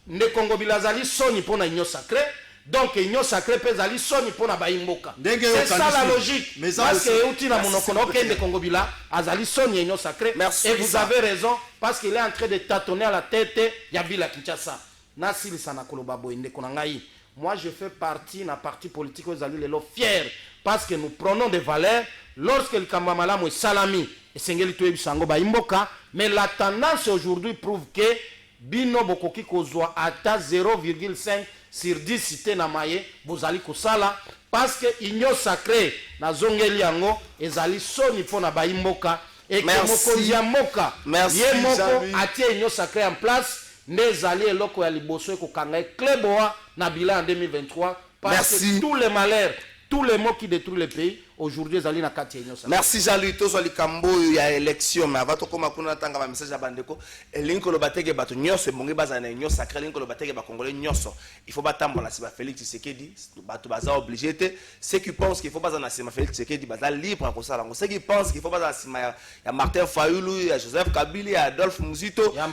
ne Congo Bilazali soni pour la union sacrée donc union sacrée pezali soni pour na baimboka c'est ça la logique parce que outi na monokono de Congo Bila azali soni union sacrée et vous avez raison parce qu'il est en train de tâtonner à la tête ya Bila Kinshasa nasili sana koloba boende konangai. Moi je fais partie na parti politique aux alliés les fiers parce que nous prenons des valeurs lorsque le Kambamala mo salami et sengeli to ebisango baimboka mais la tendance aujourd'hui prouve que bino bokoki kozwa ata 0,5 sur 10 cité na maye bozali kosala parce que union sacrée na zongeli yango ezali soni pona baimboka et que mokonzi ya mboka ye moko atie union sacrée en place nezali eloko ya liboso ekokanga ekleboa na bilan en 2023 parce que tous les malheurs tous les mots qui détruisent le pays aujourd'hui ezali na kati union sacrée. Merci Jean-Louis tozo likambo ya élection mais avant to koma kuna tanga ba message ya bandeko elinko lo bateke bato nyonso mbongi baza na union sacrée elinko lo bateke ba congolais nyonso il faut batambola si ba Félix Tshisekedi bato baza obligé ceux qui pensent qu'il faut baza na sima Félix Tshisekedi baza libre ko sala ceux qui pensent qu'il faut baza na sima ya Martin Fayulu ya Joseph Kabila ya Adolphe Muzito ya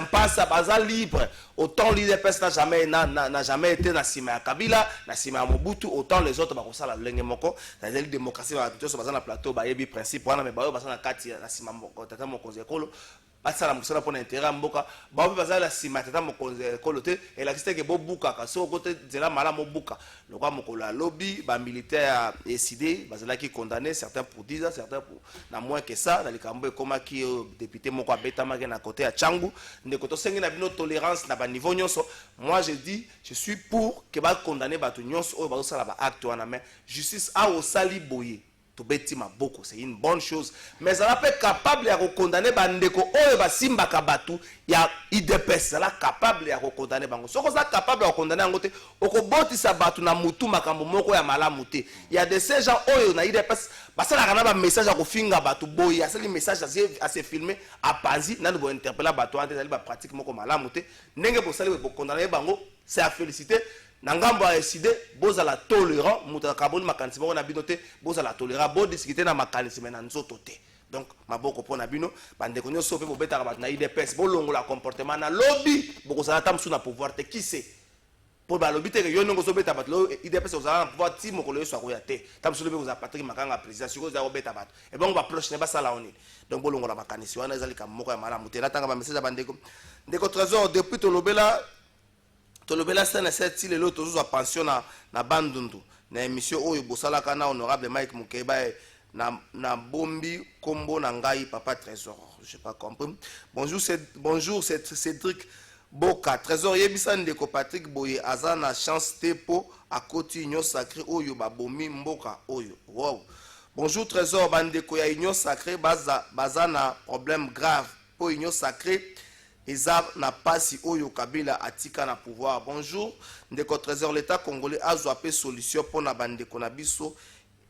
Mpasa baza libre autant l'UDPS n'a jamais été na sima ya Kabila na sima ya Mobutu autant les autres ba ko sala lenge moko na démocratie va tout ça na plateau ba yebi principe wana me ba na kati na sima moko tata mokonzi ekolo basala musala pona intérêt mboka ba ba la sima tata mokonzi ekolo te et la kiste ke bo buka ka so côté zela mala mo buka le quoi mokola lobby ba militaire décidé bazala qui condamné certains pour 10 ans certains pour na moins que ça dans les cambo comme qui député moko abeta ma na côté à Changu ndeko to sengi na bino tolérance na ba niveau nyonso. Moi je dis je suis pour que ba condamner ba to nyonso o ba sala ba acte wana mais justice a au sali boye to betima boko c'est une bonne chose mais ça pas capable ya condamner bandeko oyo basimba ka batu ya IDPS ça capable ya condamner bango soko ça capable ya condamner ngote okobotisa batu na mutu makambo moko ya malamu te il y a des ces gens oyo na IDPS basala kana ba message ya kofinga batu boy ya seli message à se filmer à panzi na bo interpeller batu ante zali ba pratique moko malamu te ndenge bo sali bo condamner bango c'est à féliciter. Nangambo a décidé boza la tolérant muta kaboni makanisi moko na bino te boza la tolérant bo discuter na makanisi mena nzoto te donc maboko pona bino bande konyo sope bo betaka bat na IDPS bo longo la comportement na lobby boko sala tamsu na pouvoir te qui c'est pour balobi te yo ndongo sobeta bato lo idps ozala na pouvoir ti mokolo yo swako ya te tam solo be ozala Patrick Makanga président siko za obeta bato et bon ba ploche ne ba sala oni donc bolongo la makanisi wana ezali ka moko ya malamu te natanga ba message ba ndeko trésor depuis tolobela sana cette île lo tozo pension na bandundu na émission oyo bosalaka na honorable Mike Mukeba na bombi kombo na ngai papa trésor je sais pas compris bonjour c'est Cédric Boka trésor yebisa ndeko Patrick Boye azana chance tepo à côté union sacrée oyo babomi mboka oyo wow bonjour trésor bandeko ya union sacrée bazana problème grave po union sacrée eza na pasi oyo Kabila atika na pouvoir bonjour ndeko trésor l'état congolais azwa pe solution pour na bandeko na biso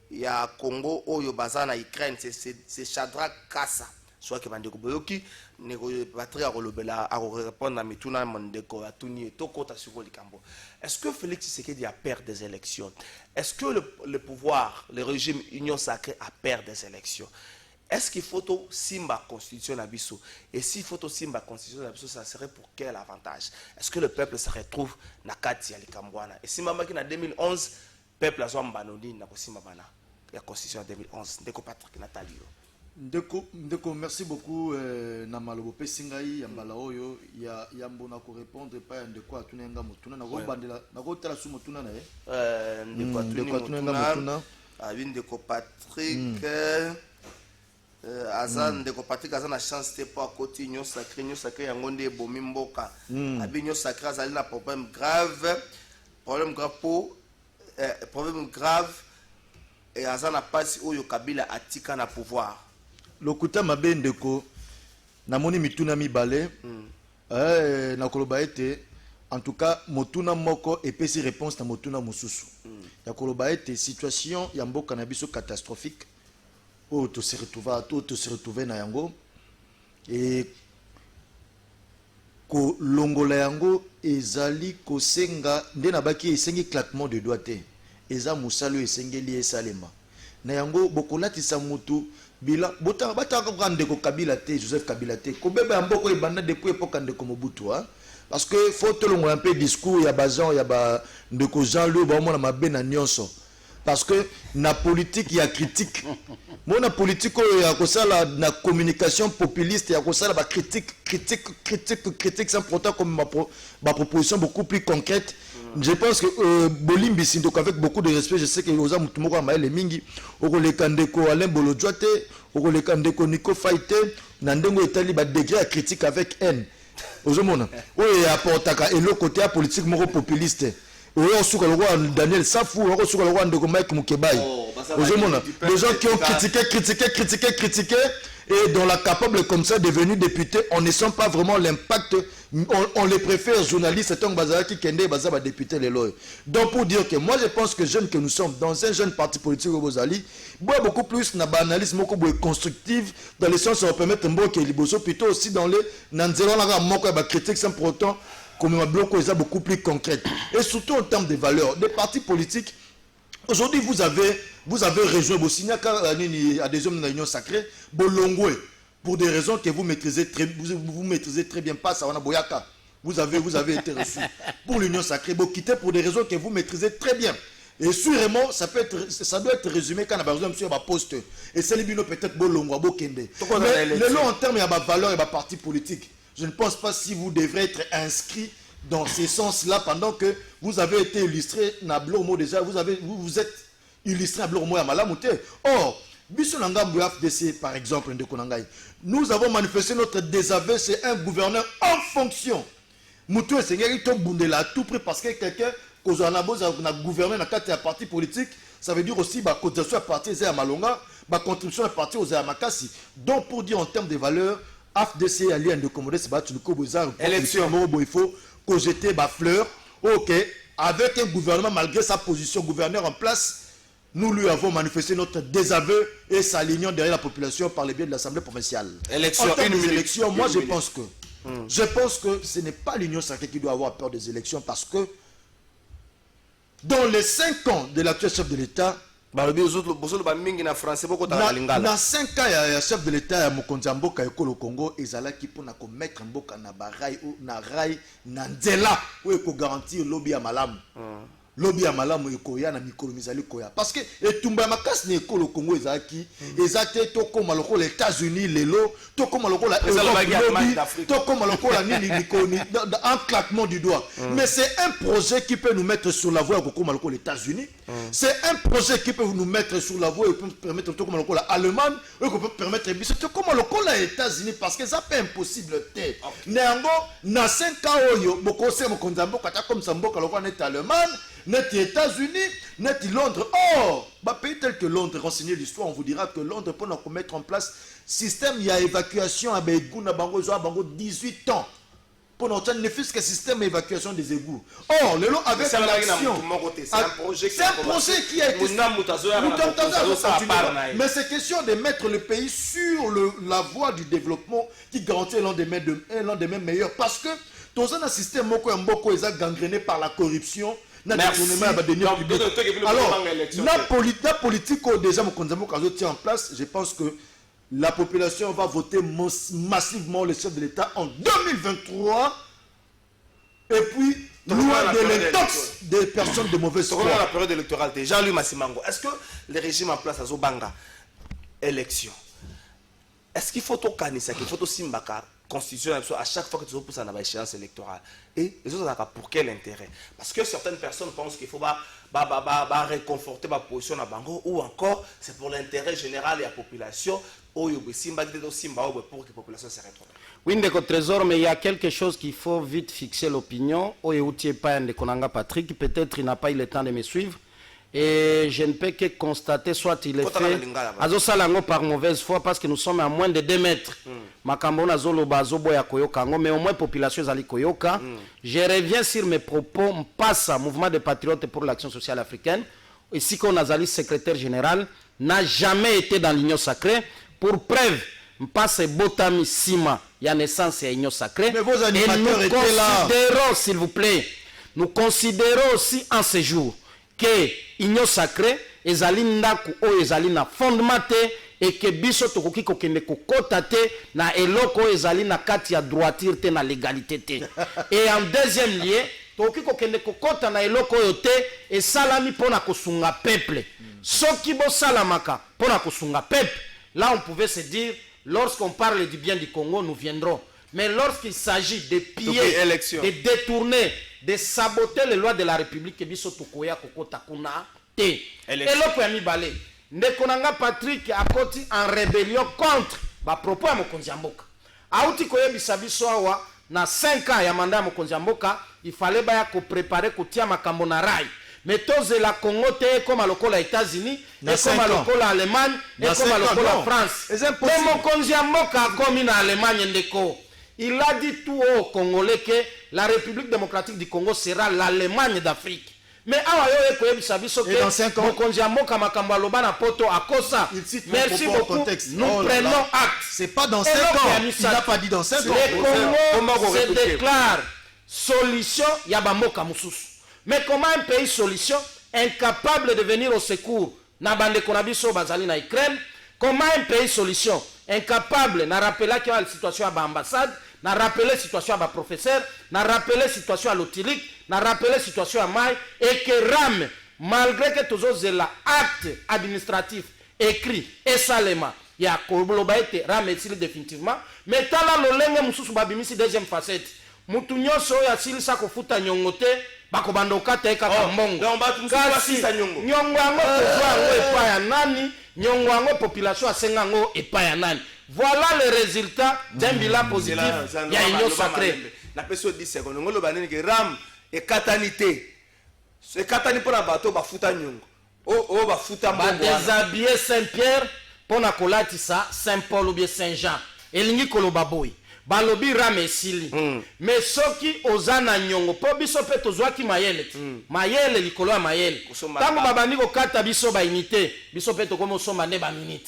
ya Congo oyo bazana Ukraine c'est Shadrach Kassa soit que bandeko boyoki neko Patrick akolobela répondre à mituna mondeko atuni tokota sur likambo est-ce que Félix Tshisekedi a perdu des élections est-ce que le pouvoir le régime union sacrée a perdu des élections est-ce qu'il faut simba constitution na biso et s'il faut simba constitution na biso ça serait pour quel avantage est-ce que le peuple se retrouve na kati ya likambwana et si mama ki na 2011 peuple azwa mbanoni na kosimba bana la constitution de 2011 ndeko Patrick Natalio ndeko merci beaucoup na malobo pesingai ya mbala oyo ya mbona ko répondre pa ndeko atunenga mutuna na ko bandela na ko tala su mutuna na ndeko atunenga mutuna ndeko Patrick azan ndeko Patrick azana chance te po côté union sacrée yango nde bomi mboka abi union sacrée azali na problème grave et azana pasi oyo Kabila atika na pouvoir lokuta mabe ndeko namoni mituna mibale na koloba ete en tout cas motuna moko epesi réponse na motuna mosusu ya koloba ete situation ya mboka na biso catastrophique oyo to se retrouver na yango et ko longola yango ezali kosenga nde na baki esengi claquement de doigts te eza musalo esengeli esalema na yango bokolatisa mutu bila bota bataka kande ko Kabila te Joseph Kabila te ko beba mboko ebanda depuis époque ndeko Mobutu parce que faut te longo un peu discours ya bazan ya ba ndeko Jean-Louis ba mona mabe na nyonso parce que na politique ya critique mona politique ya kosala na communication populiste ya kosala ba critique sans pourtant comme ma proposition beaucoup plus concrète. Je pense que Bolimbi Sindok avec beaucoup de respect, je sais que Oza Mutumoko Maël Mingi, Oko Kandeko Alain Bolodjoate, Oko Kandeko Nico Faite, Nandengo Etali ba degré à critique avec haine. Ozomona. Oui, apportaka et le côté politique moro populiste. Oui, on souka le roi Daniel Safou, on souka le roi Ndeko Mike Mukebai. Ozomona. Les gens qui ont critiqué et dont la capable comme ça devenu député, on ne sent pas vraiment l'impact. On les préfère journalistes, c'est un bazar qui kende bazar député les lois. Donc pour dire que moi je pense que jeunes que nous sommes dans un jeune parti politique au Bozali, beaucoup plus na analyse beaucoup constructive dans le sens où on peut mettre un bon qui liboso plutôt aussi dans les nanzelo la moko ba critique sans pour autant comme un bloc est beaucoup plus concrète et surtout en termes de valeurs des partis politiques. Aujourd'hui vous avez rejoint Bosignaka à des hommes de l'Union sacrée Bolongwe. Pour des raisons que vous maîtrisez très bien, pas ça, on a Boyaka. Vous avez été reçu pour l'union sacrée. Vous quittez pour des raisons que vous maîtrisez très bien. Et sûrement, ça doit être résumé quand on a besoin de un poste. Et c'est le peut-être Bolongwa, Bokende. Mais le long en termes, il y a ma valeur et ma parti politique. Je ne pense pas si vous devrez être inscrit dans ces sens-là pendant que vous avez été illustré na Blomo déjà. Vous êtes illustré à Blomo à Malamouté. Or, FDC, par exemple, nous avons manifesté notre désaveu, c'est un gouverneur en fonction. Moutou et Seigneur, il tombe à tout prix parce que quelqu'un qui a gouverné dans un parti politique, ça veut dire aussi que la cotisation à partir de Malonga, la contribution à partir de Makassi. Donc, pour dire en termes de valeurs, FDC, Alliance de Commodé, c'est battu le Kobozar, élection, il faut jeter ma fleur. Ok, avec un gouvernement, malgré sa position, gouverneur en place, nous lui avons manifesté notre désaveu et s'alignant derrière la population par le biais de l'Assemblée provinciale. Élection, moi je pense que ce n'est pas l'Union sacrée qui doit avoir peur des élections parce que dans les 5 ans de l'actuel chef de l'État, balobi bozolo ba mingi na français boko ta lingala na 5 ans ya chef de l'état ya mokonzi mboka ekolo Congo ezalaki pona ko mettre mboka na barai na rai na nzela o ko garantir lobby ya malamu lobby ya malamu ekoya na mikolo mizali koya parce que etumba ya makasi na ekolo Congo ezalaki ezate to koma lokola les États-Unis lelo to koma lokola Europe to koma lokola nini mikoni un claquement du doigt mais c'est un projet qui peut nous mettre sur la voie koma lokola les États-Unis c'est un projet qui peut nous mettre sur la voie et peut permettre to koma lokola Allemagne et peut permettre biso to koma lokola les États-Unis parce que ça peut impossible té nango na 5 ans oyo bokose mokonza mboka ta comme ça mboka lokola net Allemagne net États-Unis, net Londres. Or, pays tel que Londres, renseignez l'histoire, on vous dira que Londres, pour nous mettre en place système, il y a évacuation à Begouna Bango, 18 ans. Pour nous ne fût-ce que système d'évacuation des égouts. Or, le lot avec l'action. C'est un projet qui a été. Mais c'est question de mettre le pays sur la voie du développement qui garantit un lendemain meilleur. Parce que dans un système Moko est gangréné par la corruption. Merci. Alors, la politique déjà tient en place, je pense que la population va voter massivement le chef de l'État en 2023 et puis loin de l'intox des personnes de mauvaise foi. La période électorale, Jean-Louis Massimango, est-ce que le régime en place à Zobanga, élection, est-ce qu'il faut tout canisa, qu'il faut tout simbaka constitution à chaque fois que tu pousses à une échéance électorale et les autres pour quel intérêt? Parce que certaines personnes pensent qu'il faut réconforter ma position à Bango ou encore c'est pour l'intérêt général et la population pour que la population se retrouve. Oui, Ndeko Trésor, mais il y a quelque chose qu'il faut vite fixer l'opinion. Patrick, peut-être il n'a pas eu le temps de me suivre. Et je ne peux que constater, soit il est fait Azosalango par mauvaise foi parce que nous sommes à moins de 2 mètres. Makambona Zoloba Zoboya Koyoka, mais au moins population Zali Koyoka. Je reviens sur mes propos, on passe à Mouvement des Patriotes pour l'Action Sociale Africaine. Ici qu'on a Zali secrétaire général, n'a jamais été dans l'Union Sacrée. Pour preuve, on passe Botami Sima, il y a naissance et Union Sacrée. Mais vos animateurs et nous considérons, s'il vous plaît, nous considérons aussi en ce jour que Union Sacrée ezali ndaku o ezali na fondement et que biso tokoki kokende kokota te na eloko ezali na kati ya droiture te na légalité te. Et en deuxième lieu, tokoki kokende kokota na eloko oyo te et salami pona kosunga peuple. Soki bo salamaka pona kosunga peuple, là on pouvait se dire lorsqu'on parle du bien du Congo nous viendrons. Mais lorsqu'il s'agit de piller, de détourner, de saboter les lois de la République, biso tokoya kokota kuna te. Eloko ya mibale. Ndekonanga Patrick akoti en rébellion contre ba propos ya mokonzi mboka. Auti koyebisa biso awa na 5 ans ya mandat ya mokonzi mboka, il fallait ba ya ko préparer kotia makambo na rai. Mais tous la Congo te comme lokola États-Unis, et comme lokola Allemagne, et comme lokola France. Mais mokonzi mboka comme na Allemagne ndeko. Il a dit tout aux Congolais que la République démocratique du Congo sera l'Allemagne d'Afrique. Mais merci beaucoup. Nous prenons acte. C'est pas dans 5 ans. Il n'a pas dit dans 5 ans. Le Congo se déclare solution Yabamoka Moussous. Mais comment un pays solution incapable de venir au secours Nabande Konabiso Bazali na Ukraine? Comment un pays solution incapable n'a rappelé qu'il y a la situation à l'ambassade, n'a rappelé la situation à professeur, n'a rappelé la situation à l'otilique, n'a rappelé la situation à Maï, et que RAM, malgré que tous les actes administratifs écrits et salement, il y a été RAM définitivement, mais tant là le lenge mususu babimisi deuxième facette. Mutu nyonso ya silisa kofuta nyongote bakobandoka te kaka mbongo. Kasi nyongo yango tozwa yango epa ya nani, nyongo yango population asenga yango epa ya nani. Voilà le résultat d'un bilan positif. Il y a une union sacrée. La personne dit secondes. On le banane que ram et katanité. C'est katani pour la bateau bafuta nyongo. Oh bafuta mbongo. Déshabiller Saint-Pierre pour na kolati ça Saint-Paul ou bien Saint-Jean. Elingi kolobaboy. Balobi ram esili. Mais soki ozana nyongo po biso pe tozwaki mayele. Mayele likolo ya mayele. Tango babandi ko kata biso ba unité, biso pe tokomo somba ne ba minute.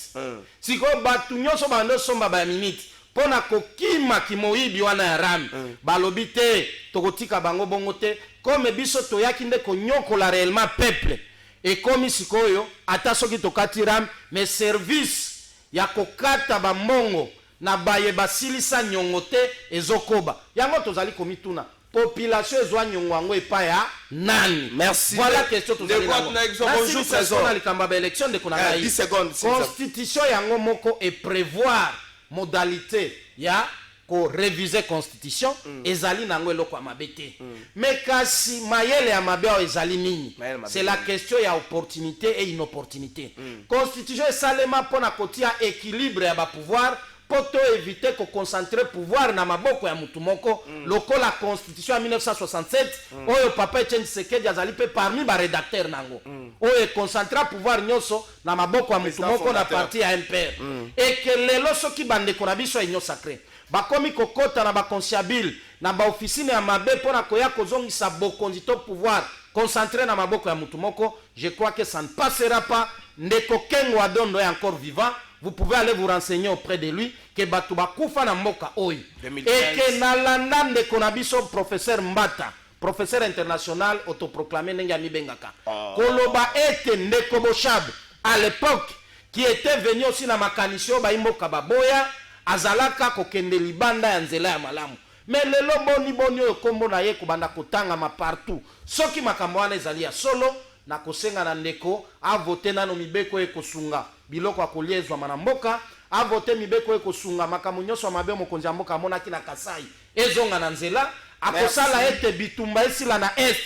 Siko batu nyonso bando somba ba minute. Pona kokima kimoyibi wana ya ram. Balobi te tokotika bango bongo te comme biso toyaki nde konyokola réellement peuple. ekomi sikoyo ata soki tokati ram mais service ya kokata bambongo na baye basilisa nyongo te ezokoba yango tozali komituna population ezwa nyongo yango epai ya nani. Merci. Voilà question tozali nango. Bonjour Trésor. Na likamba ba élection de konanga 10 secondes. constitution yango moko et prévoir modalité ya ko réviser constitution ezali nango eloko ya mabe te. Mais kasi mayele ya mabe ezali nini? C'est la question ya opportunité et inopportunité. Constitution esalema pona kotia équilibre ya ba pouvoir poto éviter ko concentrer pouvoir na maboko ya mutu moko lokola constitution ya 1967 oyo papa Etienne Tshisekedi azali pe parmi ba rédacteur nango oyo concentra pouvoir nyonso na maboko ya mutu moko na parti ya MPR et que lelo soki bande ko na biso union sacrée bakomi kokota na baconsiabile na baofisine ya mabe pona koya kozongisa bokonzi to pouvoir concentré na maboko ya mutu moko. Je crois que ça ne passera pas. Ndeko Kengo Adondo est encore vivant. Vous pouvez aller vous renseigner auprès de lui que Batuba Koufa na mboka oyi et que na landa ndeko na biso professeur Mbata, professeur international autoproclamé Nenga Mibengaka koloba ete ndeko Boshab à l'époque qui était venu aussi na makanisio ba imboka baboya azalaka kokende libanda ya nzela ya malamu. Mais lelo boni oyo kombo na ye kubanda kotanga ma partout soki makambo wana ezali ya solo na kosenga na ndeko a voter nano mibeko ekosunga biloko akoliezwa mana mboka a voter mibeko ekosunga makambo nyonso mabe mokonzi ya mboka amonaki na Kasai ezonga na nzela akosala ete bitumba esila na est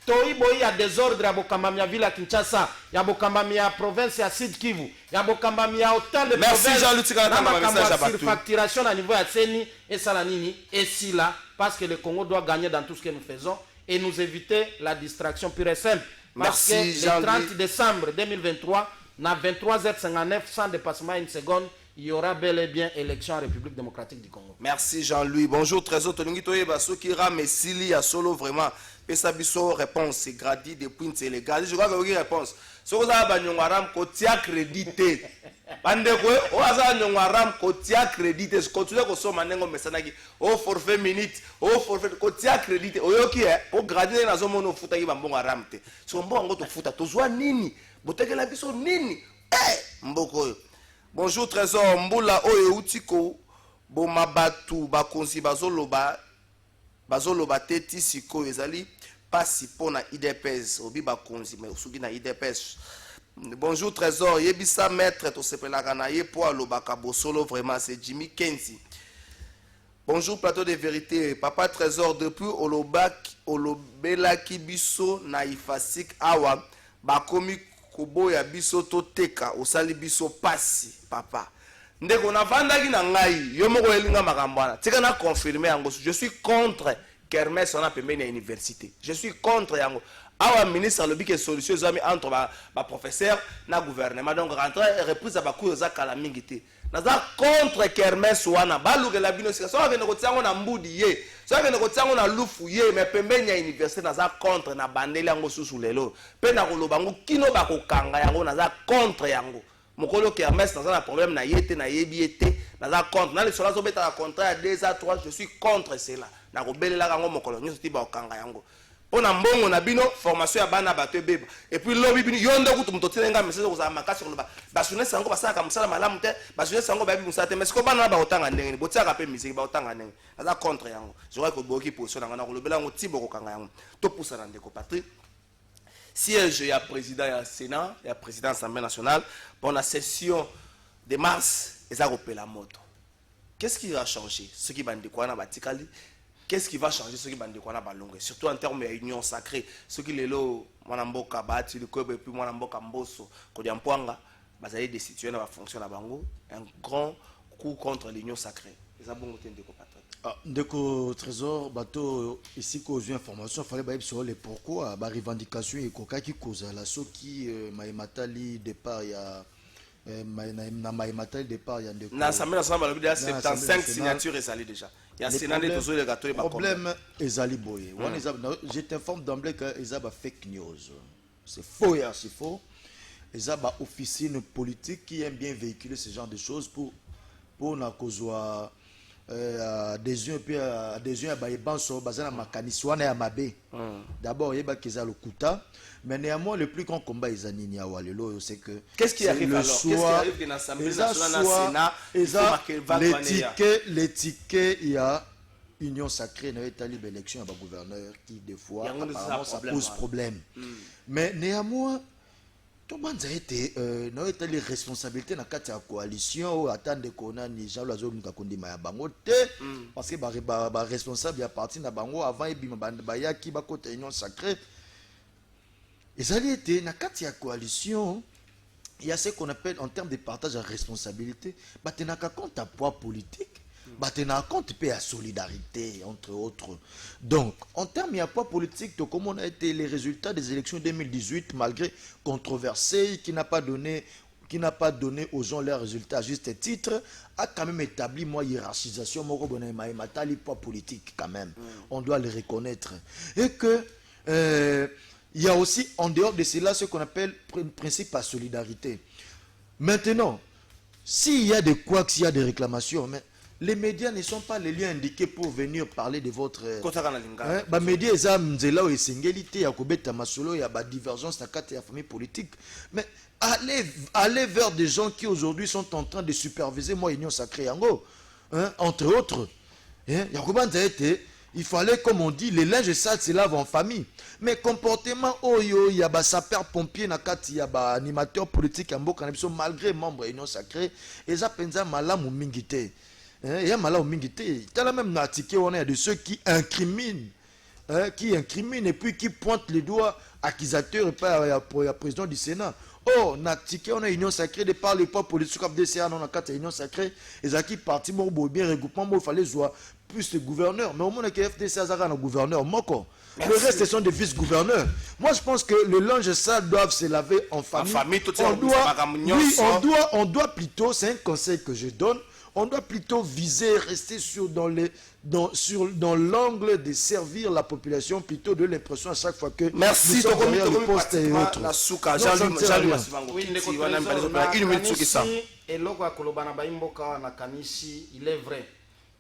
toiboyi ya désordre ya bokambami ya ville ya Kinshasa ya bokambami ya province ya Sud Kivu ya bokambami ya autant de provinces na makambo ya surfacturation à niveau ya tseni esala nini esila parce que le Congo doit gagner dans tout ce que nous faisons et nous éviter la distraction pure et simple. Parce merci, que le 30 décembre 2023, na 23h59, sans dépassement une seconde, il y aura bel et bien élection en République démocratique du Congo. Merci Jean-Louis. Bonjour Trésor. Tolingi Toyeba, Sokira, Messili, à Solo, vraiment. Pesabiso, réponse, c'est gradi depuis une sélégal. Je crois que vous réponse. Ce que vous avez dit, c'est crédité. Bandeko, oaza nyongwaram kotia crédité. Je continue à sommer manengo mesanagi. Oh forfait minute, oh forfait kotia crédité. Oyoki o gradi na zomo no futa ki bambonga ramte. So mbongo to futa tozwa nini? Boteke la biso nini? Mboko. Bonjour Trésor Mbula oyo utiko bomabatu bakonzi bazoloba teti siko ezali pasi pona IDPS obi bakonzi mais osuki na IDPS. Bonjour Trésor, yebisa maître to sepelaka na ye po alobaka bosolo vraiment c'est Jimmy Kenzi. Bonjour plateau de vérité, papa Trésor depuis olobelaki biso na ifasik awa bakomi koboya biso to teka osali biso pasi papa. Ndeko na vandaki na ngai yo moko elinga makambo wana. Tika na confirmer yango je suis contre Kermesse on a pembeni ya université. Je suis contre yango. Awa ministre alobi ke solution ezami entre ba professeur na gouvernement donc rentrer reprise ba kuyo za kala mingi te. Naza contre Kermesse wana balukela bino sika so akende kotiango na mbudi ye. So akende kotiango na lufu ye mais pembeni ya université naza contre na bandeli yango susu lelo. Pe na koloba ngo kino ba kokanga yango naza contre yango. Mokolo Kermesse naza na problème na yete na yebi ete naza contre na le sola zo beta contrat à 2 à 3 je suis contre cela. Na kobelela kango mokolo nyoso ti ba kokanga yango. Pona mbongo na bino formation ya bana bato beba et puis lobi bino yondo kutu mutotile nga message ko za makasi ko ba basune sango basaka musala malamu te basune sango ba bi musala te mais ko bana ba otanga ndenge botiaka pe musique ba otanga ndenge aza contre yango je crois que boki position nga na ko lobela ngo tibo ko kanga yango to poussa na ndeko Patrick siège ya président ya Sénat ya président Assemblée nationale pour la session de mars eza ko pela moto. Qu'est-ce qui va changer ce qui va ndeko na batikali? Qu'est-ce qui va changer ce qui va ndekwana balonge surtout en termes d'union sacrée ce qui lelo mwana mboka bati le kobe puis mwana mboka mboso ko diampwanga bazali destituer na ba fonction na bango un grand coup contre l'union sacrée. Eza bongo te ndeko Patrick. Ndeko Trésor bato ici ko une information fallait ba sur les pourquoi ba revendication et kokaki kozala soki maimatali départ ya na maimatali départ ya ndeko na Assemblée nationale balobi 75 signatures ezali déjà. Il y a le problème ezali boye. Je t'informe d'emblée que ezaba fake news. C'est faux et c'est faux. Ezaba officine politique qui aime bien véhiculer ce genre de choses pour na kozwa adhésion puis adhésion ya bayebanso bazana makanisi wana ya mabe. D'abord yeba keza lokuta, mais néanmoins le plus grand combat ezanini awa lelo c'est que qu'est-ce qui arrive alors? Qu'est-ce qui arrive dans l'Assemblée nationale na Sénat? Les tickets il y a Union sacrée na établi l'élection à gouverneur qui des fois apparemment ça pose problème. Mais néanmoins tout le monde a été les responsabilités dans la coalition ou attendre qu'on a ni Jean Loiseau Mukakondima ya bango te parce que ba responsable ya parti na bango avant ebima baya ki ba côté Union sacrée. Ils allaient été dans la coalition. Il y a ce qu'on appelle en termes de partage de responsabilité, bah tu n'as qu'à compte à poids politique. Bah, tu n'as compte à solidarité, entre autres. Donc, en termes de poids politique, comment on a été les résultats des élections 2018, malgré controversé, qui n'a pas donné aux gens leurs résultats à juste titre, a quand même établi une hiérarchisation, poids politique quand même. On doit le reconnaître. Et que, il y a aussi, en dehors de cela, ce qu'on appelle principe à solidarité. Maintenant, s'il y a des couacs, s'il y a des réclamations, mais les médias ne sont pas les lieux indiqués pour venir parler de votre... Les médias, ils ont des divergences dans la famille politique. Mais allez vers des gens qui aujourd'hui sont en train de superviser moi Union Sacrée Yango, entre autres. Il fallait, comme on dit, les linges sales se lavent en famille. Mais comportement, il y a des sapeurs-pompiers, il y a des animateurs politiques, malgré membres de l'Union Sacrée, ils ont pensé malam ou mingité. Il y a malam ou mingité. Il y a même de ceux qui incriminent, et puis qui pointent les doigts accusateurs pour le président du Sénat. Oh, on a Union Sacrée de par le poids politique de DCA, on a Union Sacrée, ils ont qui parti, bien regroupement, il fallait jouer plus de gouverneurs. Mais au moins, que FDC a un gouverneur, le reste, ce sont des vice-gouverneurs. Moi, je pense que le linge sale doivent se laver en famille. On doit plutôt, c'est un conseil que je donne, on doit plutôt viser, rester dans l'angle de servir la population plutôt de l'impression à chaque fois que merci nous sommes derrière le poste et autres. Il est vrai.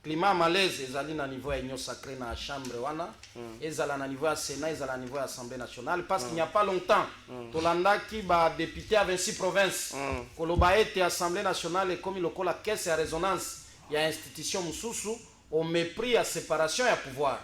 Climat malaise ezali na niveau ya Union Sacrée na chambre wana ezala na niveau ya Sénat ezala na niveau ya Assemblée nationale parce qu'il n'y a pas longtemps tolanda ki ba député à 26 provinces koloba ete Assemblée nationale et comme lokola caisse ya résonance ya institution mususu au mépris à séparation ya pouvoir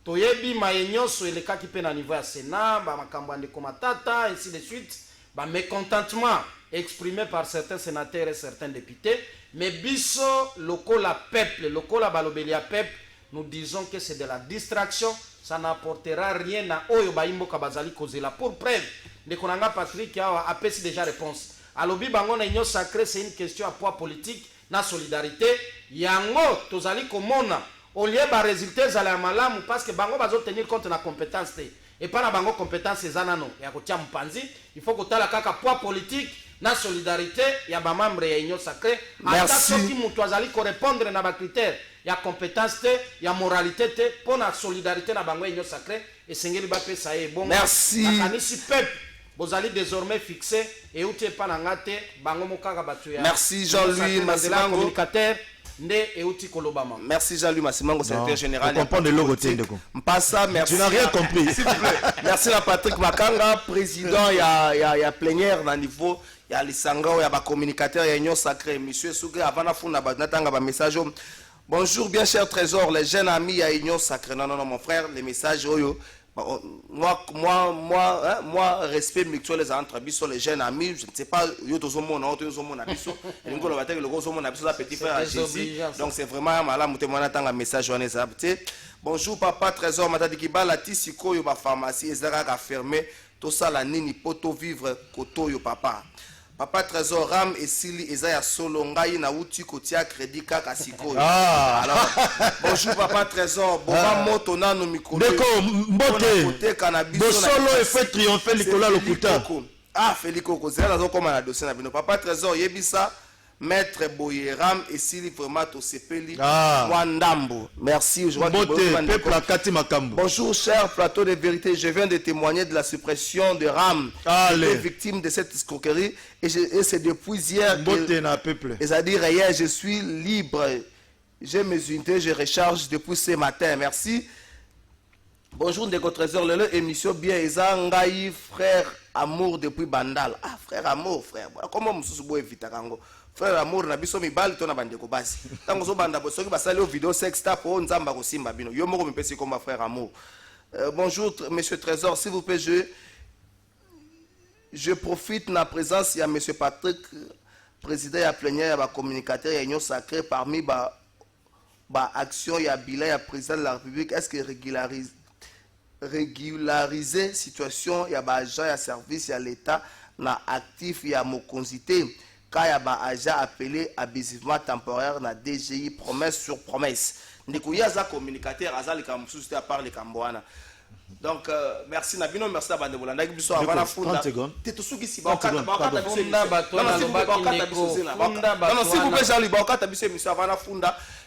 toyebi mayenyoso elekaki pe na niveau ya Sénat ba makambo ande komatata ainsi de suite ba mécontentement exprimé par certains sénateurs et certains députés. Mais biso, lokola peuple, lokola balobelia peuple, nous disons que c'est de la distraction, ça n'apportera rien à Oyo Baimbo Kabazali Kozela. Pour preuve, de Konanga Patrick a apesi déjà réponse. Alobi Bango na Union Sacrée, c'est une question à poids politique, na solidarité. Yango, tozali komona, au lieu de résulter zala malamu, parce que Bango bazo tenir compte de la compétence. Et pas la Bango compétence, c'est Zanano. Et à côté Mpanzi, il faut que tu aies la poids politique. Na solidarité, il y a des membres de l'Union Sacrée. Merci. Qui mutuazali correspondre à des critères. Il y a compétence, il y a moralité pour la solidarité na bango Union Sacrée et sengeli ba pesa e bon. Merci. Kanisi peuple. Vous allez désormais fixer et où tu es pas ngate bango mokaka batu ya. Merci Jean-Louis Massimango, communicateur ndé et outi kolobama. Merci Jean-Louis Massimango, secrétaire général. On comprend de l'autre Mpassa, merci. Tu n'as rien compris. S'il vous plaît. Merci à Patrick Makanga, président, il y a plénière dans le niveau. Il y a les sangs, il y a des communicateurs, il y a Union Sacrée. Monsieur Sougé, avant la fin, un message. Bonjour, bien cher Trésor, les jeunes amis, il y a Union Sacrée. Non, mon frère, les messages, moi, respect mutuel les entre les jeunes amis, je ne sais pas, donc c'est vraiment un message. Bonjour, papa Trésor, Matadikiba, la Tissiko, la pharmacie, Ezra fermé, tout ça, la nini, poto vivre, koto, yo papa. Papa Trésor Ram et Sili Ezaya Solongai na uti kotia crédit kaka siko. Alors bonjour Papa Trésor, boba moto na no mikolo. Deko mbote. Bosolo e fait triompher Nicolas Lokuta. Ah Félix Koko, c'est là comme na dossier na bino. Papa Trésor yebisa Maître Boyeram et Sili vraiment to sepeli Wandambo. Merci, je vois que bonjour cher plateau de vérité, je viens de témoigner de la suppression de RAM. J'étais victime de cette escroquerie et c'est depuis hier que, c'est-à-dire hier je suis libre J'ai mes unités, je recharge depuis ce matin. Merci. Bonjour, Ndeko Trésor. Le émission bien, Ezangaï, frère Amour depuis Bandal. Ah, frère Amour, frère. Comment vous pouvez éviter Kango? Frère Amour, na biso mi bal tona bandeko basi. Tango zo banda bosoki basali vidéo sex tap o nzamba ko simba bino. Yo moko mpesi comme frère Amour. Bonjour, monsieur Trésor, s'il vous plaît, je profite de la présence, il y a monsieur Patrick, président de la plénière, il y a communicateur, il y a Union Sacrée, parmi les actions, il y a bilan, il y a président de la République. Est-ce que régulariser la situation, il y a agent, il y a service, il y a l'État, il y a actif, il y a moconzité. Quand il y a agent appelé abusivement temporaire, il y a DGI, promesse sur promesse. Il y a un communicateur, il y a parlé Cambouana. Donc, merci Nabino, merci Nabande Bolanda. 30 secondes. S'il vous plaît, Jean-Louis,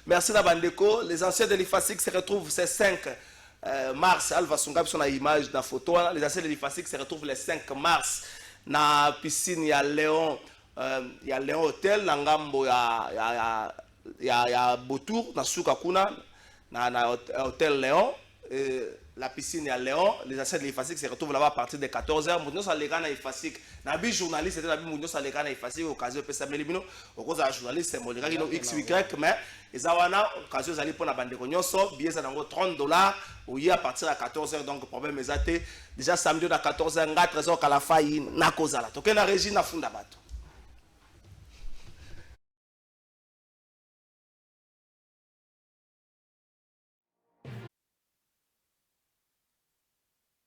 merci Nabandeko. Les anciens de l'IFASIC se retrouvent ce 5 mars. Alva Sunga, sur l'image de la photo. Les anciens de l'IFASIC se retrouvent le 5 mars. Dans la piscine, il y a Léon Hotel, dans Ngambo, il y a Botour, dans Soukakuna, dans l'hôtel Léon. La piscine est à Léon, les anciens de l'IFASIC se retrouvent là-bas à partir de 14h. Nous sommes les gars de l'IFASIC. Nous journaliste, c'était nous sommes les gars de l'IFASIC. Occasion de Samuel Libino, au cause de journaliste, c'est mon gars qui est XY, mais ils ont occasion d'aller pour la bande de Cognoso, billets à $30, ou y à partir de 14h. Donc, le problème est déjà samedi à 14h, 13h, à la faille, n'a cause à la. Donc, la régie n'a funda bateau.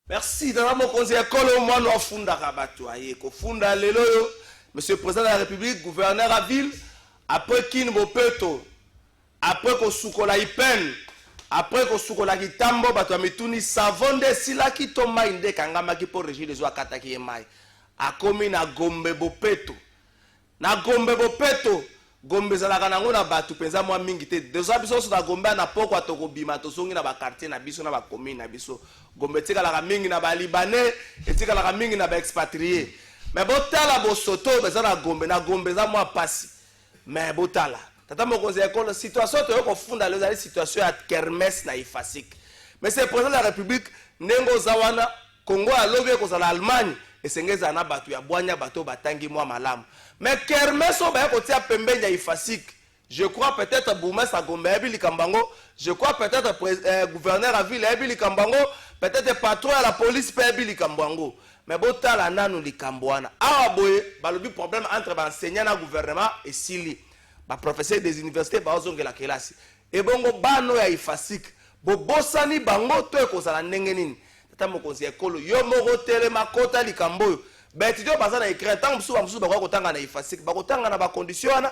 Merci. Dans mon conseil, Monsieur le Président de la République, gouverneur à ville, après Kin Bopeto, après que Soukola Ipen, après que Soukola Kitambo, Bato Amituni, Savonde, Sila Kitoma Inde, Kangama qui pour régir les oies Kataki Emai, a commis na Gombe Bopeto. Na Gombe Bopeto, Gombe Zalagana na Batu, Penza moi Mingite, deux habitants na Gombe na Poko Atoko Bima, Tosongi na ba quartier na Biso na ba commune na Biso. Gombe tika la mingi na ba Libanais, et tika la mingi na ba expatrié. Mais botala bosoto, bezana Gombe na Gombe za moi passi. Mais botala. Tata mokoze école situation to ko funda les situation à kermesse na IFASIC. Mais c'est le président de la République nengo zawana Congo a lobby ko za l'Allemagne et sengeza na batu ya bwanya bato batangi moi malamu. Mais kermesse o ba ko tia pembeni ya IFASIC. Je crois peut-être bourgmestre à Gombe Ebili Kambango, je crois peut-être gouverneur à ville Ebili Kambango, peut-être patron à la police Ebili Kambango. Mais bota la nanu li Kambouana. Ah boye, balobi problème entre enseignants et gouvernement et sili. Ba professeur des universités ba ozonge la kelasi. Et bongo bano ya IFASIC. Bo bosani bango to ko sala ndenge nini. Tata mokonzi ekolo yo moko tele makota li Kamboyo. Ba étudiant bazana écrire tant musu ba ko tanga na IFASIC, ba ko tanga na ba condition na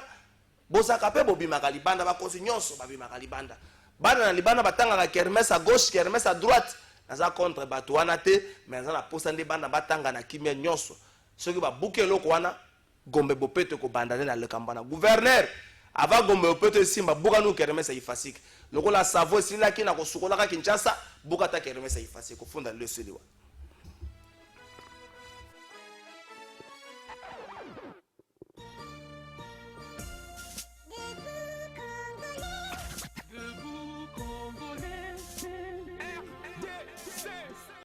bosaka pe bobimaka libanda bakosi nyonso babimaka libanda bana na libanda batangaka kermesse à gauche kermesse à droite naza contre bato wana te mais naza na posa nde bana batanga na kimia nyonso soki babuki eloko wana Gombe Bopeto kobandane na lekamba na gouverneur avant Gombe Bopeto esimba buka nu kermesse à IFASIC lokola savo esilaki na kosukolaka Kinshasa buka ta kermesse à IFASIC kofunda le seliwa.